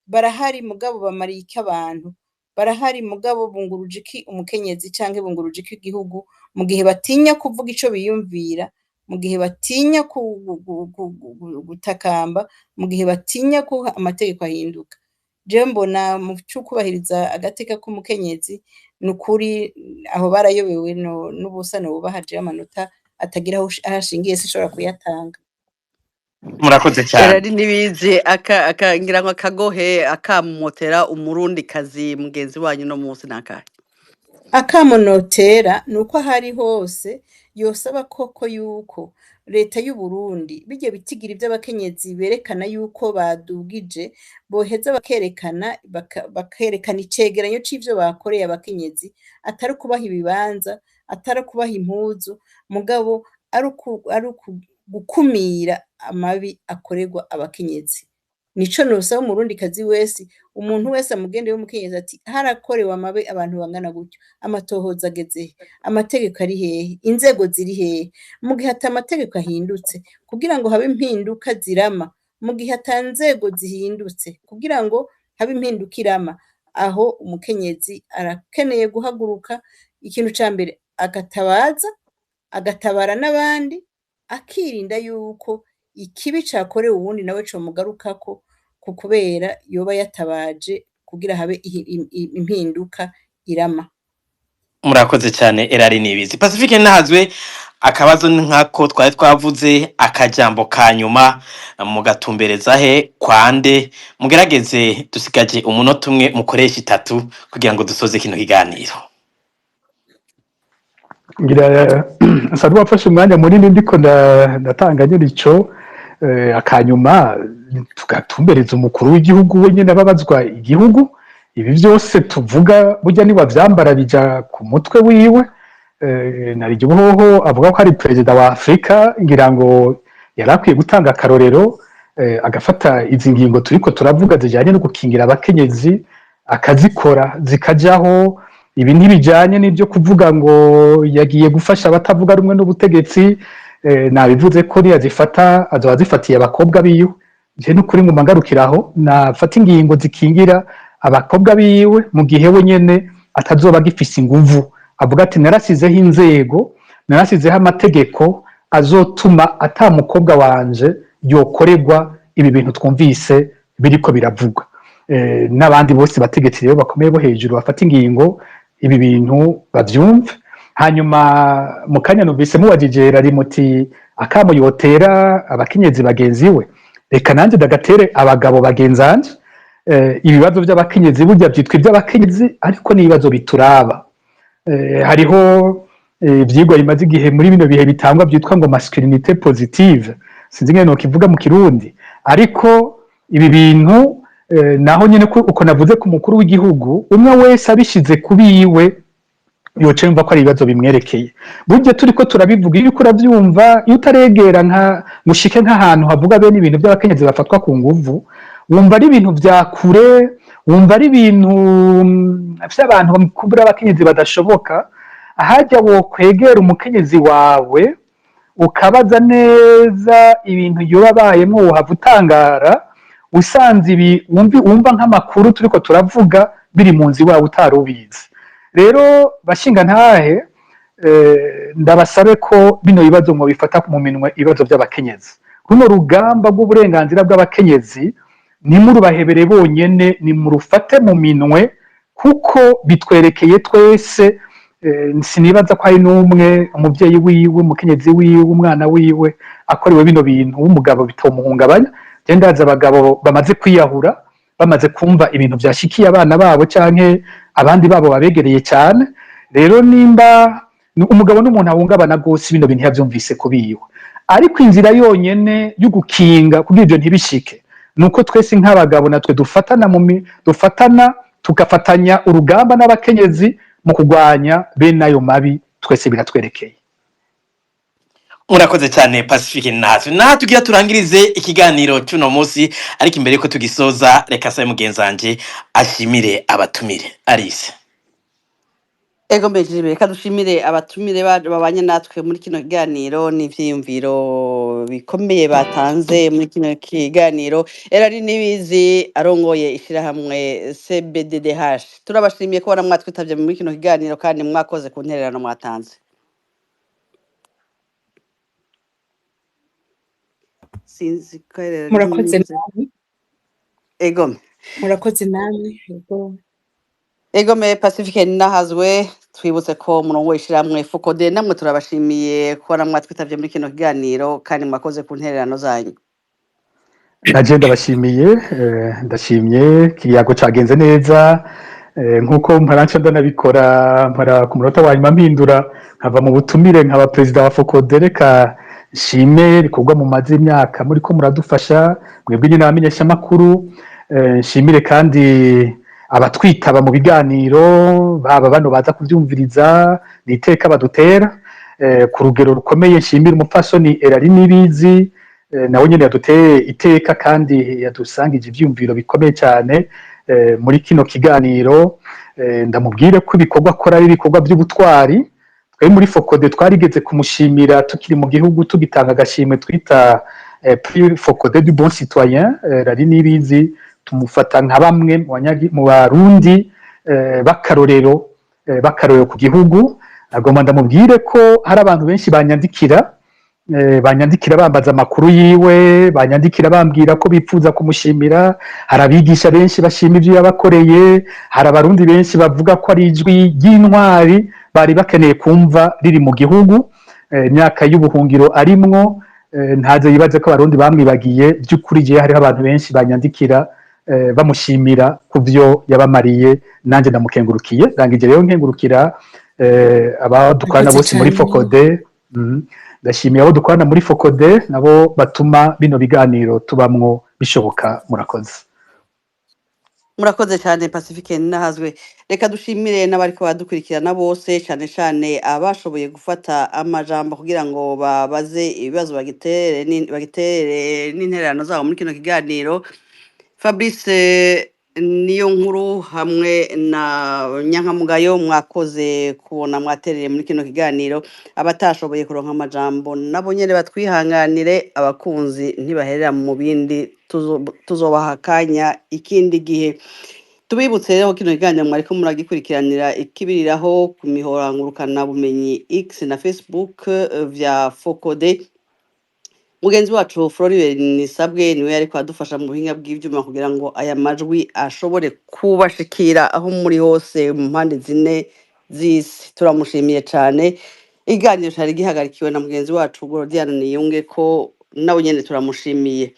barahari mugabo bamariye iki abantu, barahari mugabo bunguruje iki umukenyezi canke bunguruje iki igihugu, mu gihe batinya kuvuga ico biyumvira, mu gihe batinya gutakamba, mu gihe batinya ko amategeko ahinduka. Jewe mbona mu cukubahiriza agateka k'umukenyezi nukuri aho barayobewe, n'ubusa nobubaha jewe amanota atagira aho ashingiye sinshobora kuyatanga. Murakoze cyane. Irari Nibizi ngira ngo akagohe akamotera umurundi kazi mugenzi wanyu no munsi nakahe? akamo notera ni uko ahari hose yosaba koko yuko leta y'u Burundi birya bitigira ivy'abakenyezi berekana yuko badugije boheza bakerekana icegeranyo c'ivyo bakoreye abakenyezi, atari ukubaha ibibanza, atari ukubaha impuzu, mugabo ari gukumira amabi akorerwa abakenyezi. Nico nosaba umurundikazi wese, umuntu wese amugendeyeho w'umukenyezi ati harakorewe amabi abantu bangana gutyo, amatohoza ageze he? Amategeko ari hehe? Inzego ziri hehe? Mu gihe ata mategeko ahindutse kugira ngo habe impinduka zirama, mu gihe ata nzego zihindutse kugira ngo habe impinduka irama, aho umukenyezi arakeneye guhaguruka, ikintu ca mbere agatabaza, agatabara n'abandi, akirinda yuko ikibi cakorewe uwundi nawe comugarukako kubera yoba yatabaje kugira habe impinduka irama. Murakoze cyane Erari Nibizi. Pacifique Nahazwe, akabazo nkako twari twavuze akajambo ka nyuma mugatumbereza he kwande, mugerageze dusigaje umunota umwe mukoresha 3 kugira ngo dusoze kino kiganiro. ngira nsa n'uwafashe umwanya munini ndiko ndatanga nyirico akanyuma tugatumbereza umukuru w'igihugu we nyene ababazwa igihugu. Ibi byose tuvuga burya niba vyambara bija ku mutwe wiwe. Narije ubuhoho avuga ko ari perezida wa Afrika, ngira ngo yarakwiye gutanga akarorero agafata izi ngingo turiko turavuga zijanye no gukingira abakenyezi akazikora zikajaho. Ibi ntibijanye n'ibyo kuvuga ngo yagiye gufasha abatavuga rumwe n'ubutegetsi. Nabivuze ko niyazifata azoba azifatiye abakobwa biwe. Je n'ukuri ngo mangarukiraho nafata ingingo zikingira abakobwa biwe mu gihe we nyene atazoba gifise inguvu, avuga ati narasizeho inzego, narasizeho amategeko azotuma ata mukobwa wanje yokorerwa ibi bintu twumvise biriko biravugwa. N'abandi bose bategetsi rero bakomeye bo hejuru bafata ingingo ibi bintu bavyumve. Hanyuma mu kanya numvise mubajije rari muti akamo yotera abakenyezi bagenzi we, reka nanje dagatere abagabo bagenzanje. Ibibazo by'abakenyezi burya byitwa iby'abakenyezi ariko n'ibibazo bituraba. Hariho ivyigwa bimaze igihe muri bino bihe bitangwa byitwa ngo masculinité positive, sinzi ngene nokivuga mu Kirundi, ariko ibi bintu naho nyene uko navuze ku mukuru w'igihugu, umwe wese abishize kubiwe yoce yumva ko ari ibibazo bimwerekeye. Burya turiko turabivuga iyo uriko uravyumva, iyo utaregera nka mushike nk'ahantu havuga bene ibintu by'abakenyezi bafatwa ku nguvu, wumva ari ibintu vya kure, wumva ari ibintu vy'abantu bakubura abakenyezi badashoboka. Ahajya wo kwegera umukenyezi wawe ukabaza neza ibintu yobabayemwo, wohava utangara usanze ibi wumva nk'amakuru turiko turavuga biri mu nzi wawe utarubizi. Rero bashinga ntahe, ndabasabe ko bino bibazo ngo bifata mu minwe ibibazo by'abakenyezi. Runo rugamba rw'uburenganzira bw'abakenyezi nimurubahebere bonyene, nimurufate mu minwe kuko bitwerekeye twese. Sinibaza ko hari n'umwe umuvyeyi wiwe, umukenyezi wiwe, umwana wiwe akorewe bino bintu w'umugabo bitomuhungabanya. Je ndazi abagabo bamaze kwiyahura bamaze kumva ibintu vyashikiye abana babo canke abandi babo babegereye cyane. Rero nimba umugabo n'umuntu ahungabana gose bino bintu yavyumvise kubiwe, ariko inzira yonyene y'ugukinga kugira ivyo ntibishike nuko twese nk'abagabo natwe dufatana tugafatanya urugamba n'abakenyezi mu kugwanya bene ayo mabi twese biratwerekeye. Murakoze cyane Pacifique Nahazwe. Naha tugira turangirize ikiganiro cy'uno munsi, ariko imbere yuko tugisoza reka sabe mugenzanje ashimire abatumire. Alice. Ego mbejije reka dushimire abatumire babanye natwe muri kino kiganiro n'ivyiyumviro bikomeye batanze muri kino kiganiro. Erari Nibizi arongoye ishirahamwe CBDDH. Turabashimiye ko mwatwitavye muri kino kiganiro kandi mwakoze ku ntererano mwatanze. Sinzi ko Erari Murakoze Nibizi. namwe. Ego. Murakoze namwe. Ego me Pacifique Nahazwe, twibutse ko murongo w'ishiramwe FOCODE, namwe turabashimiye ko mwatwitavye muri kino kiganiro kandi mwakoze ku ntererano zanyu. Naje ndabashimiye, ndashimye kiyago cagenze neza. nk'uko mparanca ndanabikora mpara ku munota wa nyuma mpindura nkava mu butumire nkaba perezida wa FOCODE reka nshime rikorwa mu mazi y'imyaka muri ko muradufasha mwebwe nyine abamenyeshamakuru nshimire kandi abatwitaba mu biganiro baba bano baza kubyumviriza ni iteka badutera ku rugero rukomeye nshimire umupfasoni Erari Nibizi nawe nyine yaduteye iteka kandi yadusangije ibyumviro bikomeye cyane muri kino kiganiro ndamubwire ko ibikorwa akora ari ibikorwa by'ubutwari twe muri FOCODE twarigeze kumushimira tukiri mu gihugu tugitanga agashimwe twita Prix FOCODE du bon citoyen Erari Nibizi tumufata nka bamwe mu barundi bakarorero ku gihugu agomba ndamubwire ko hari abantu benshi banyandikira bambaza amakuru yiwe banyandikira bambwira ko bipfuza kumushimira hari abigisha benshi bashima ibyo yabakoreye hari abarundi benshi bavuga ko ari ijwi ry'intwari bari bakeneye kumva riri mu gihugu imyaka y'ubuhungiro arimwo ntaze yibaze ko abarundi bamwibagiye by'ukuri gihe hariho abantu benshi banyandikira bamushimira ku byo yabamariye nanjye ndamukengurukiye ndangije rero nkengurukira abadukorana bose muri FOCODE ndashimiye abo dukorana muri FOCODE nabo batuma bino biganiro tubamwo bishoboka murakoze cyane Pacifique Ninahazwe reka dushimire n'abariko badukurikirana bose cyane cyane abashoboye gufata amajambo kugira ngo babaze ibibazo bagitere n'intererano zabo muri kino kiganiro Fabrice niyo nkuru hamwe na Nyankamugayo mwakoze kubona mwatereye muri kino kiganiro abatashoboye kuronka amajambo nabo nyene batwihanganire abakunzi ntibaherera mu bindi tuzobaha akanya ikindi gihe tubibutse rero kino kiganiro mwariko muragikurikiranira ikibiriraho ku mihora ngurukana bumenyi X na Facebook vya FOCODE mugenzi wacu Floribert Nisabwe niwe yariko adufasha mu buhinga bw'ivyuma kugira ngo aya majwi ashobore kubashikira aho muri hose mu mpande zine z'isi turamushimiye cyane iganiro cyari gihagarikiwe na mugenzi wacu Gordiana Niyunge ko nawe nyene turamushimiye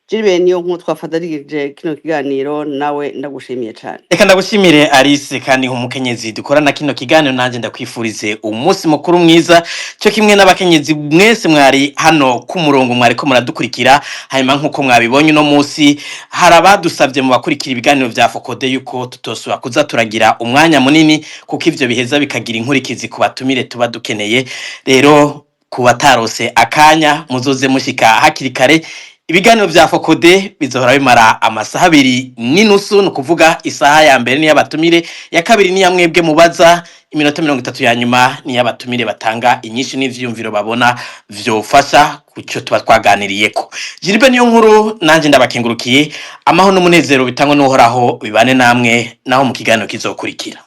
Gilbert niyo nk'uko twafatarije kino kiganiro nawe ndagushimiye cyane reka ndagushimire Alice kandi nk'umukenyezi dukorana kino kiganiro nanjye ndakwifurize umunsi mukuru mwiza cyo kimwe n'abakenyezi mwese mwari hano ku murongo mwari ko muradukurikira hanyuma nk'uko mwabibonye no munsi hari abadusabye mu bakurikira ibiganiro vya FOCODE yuko tutosubira kuza turagira umwanya munini kuko ivyo biheza bikagira inkurikizi ku batumire tuba dukeneye rero kubatarose akanya muzoze mushika hakiri kare ibiganiro vya FOCODE bizohora bimara amasaha 2:30 no kuvuga isaha ya mbere ni y'abatumire ya kabiri ni ya mwebwe mubaza iminota 30 ya nyuma ni y'abatumire batanga inyinshi n'ivyumviro babona vyofasha kucyo tuba twaganiriyeko Gilbert niyo nkuru nanje ndabakengurukiye amaho n'umunezero bitangwa n'uhoraho bibane namwe naho mu kiganiro kizokurikira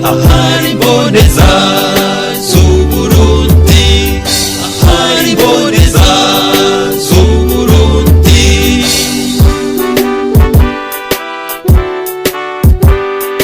ahari boneza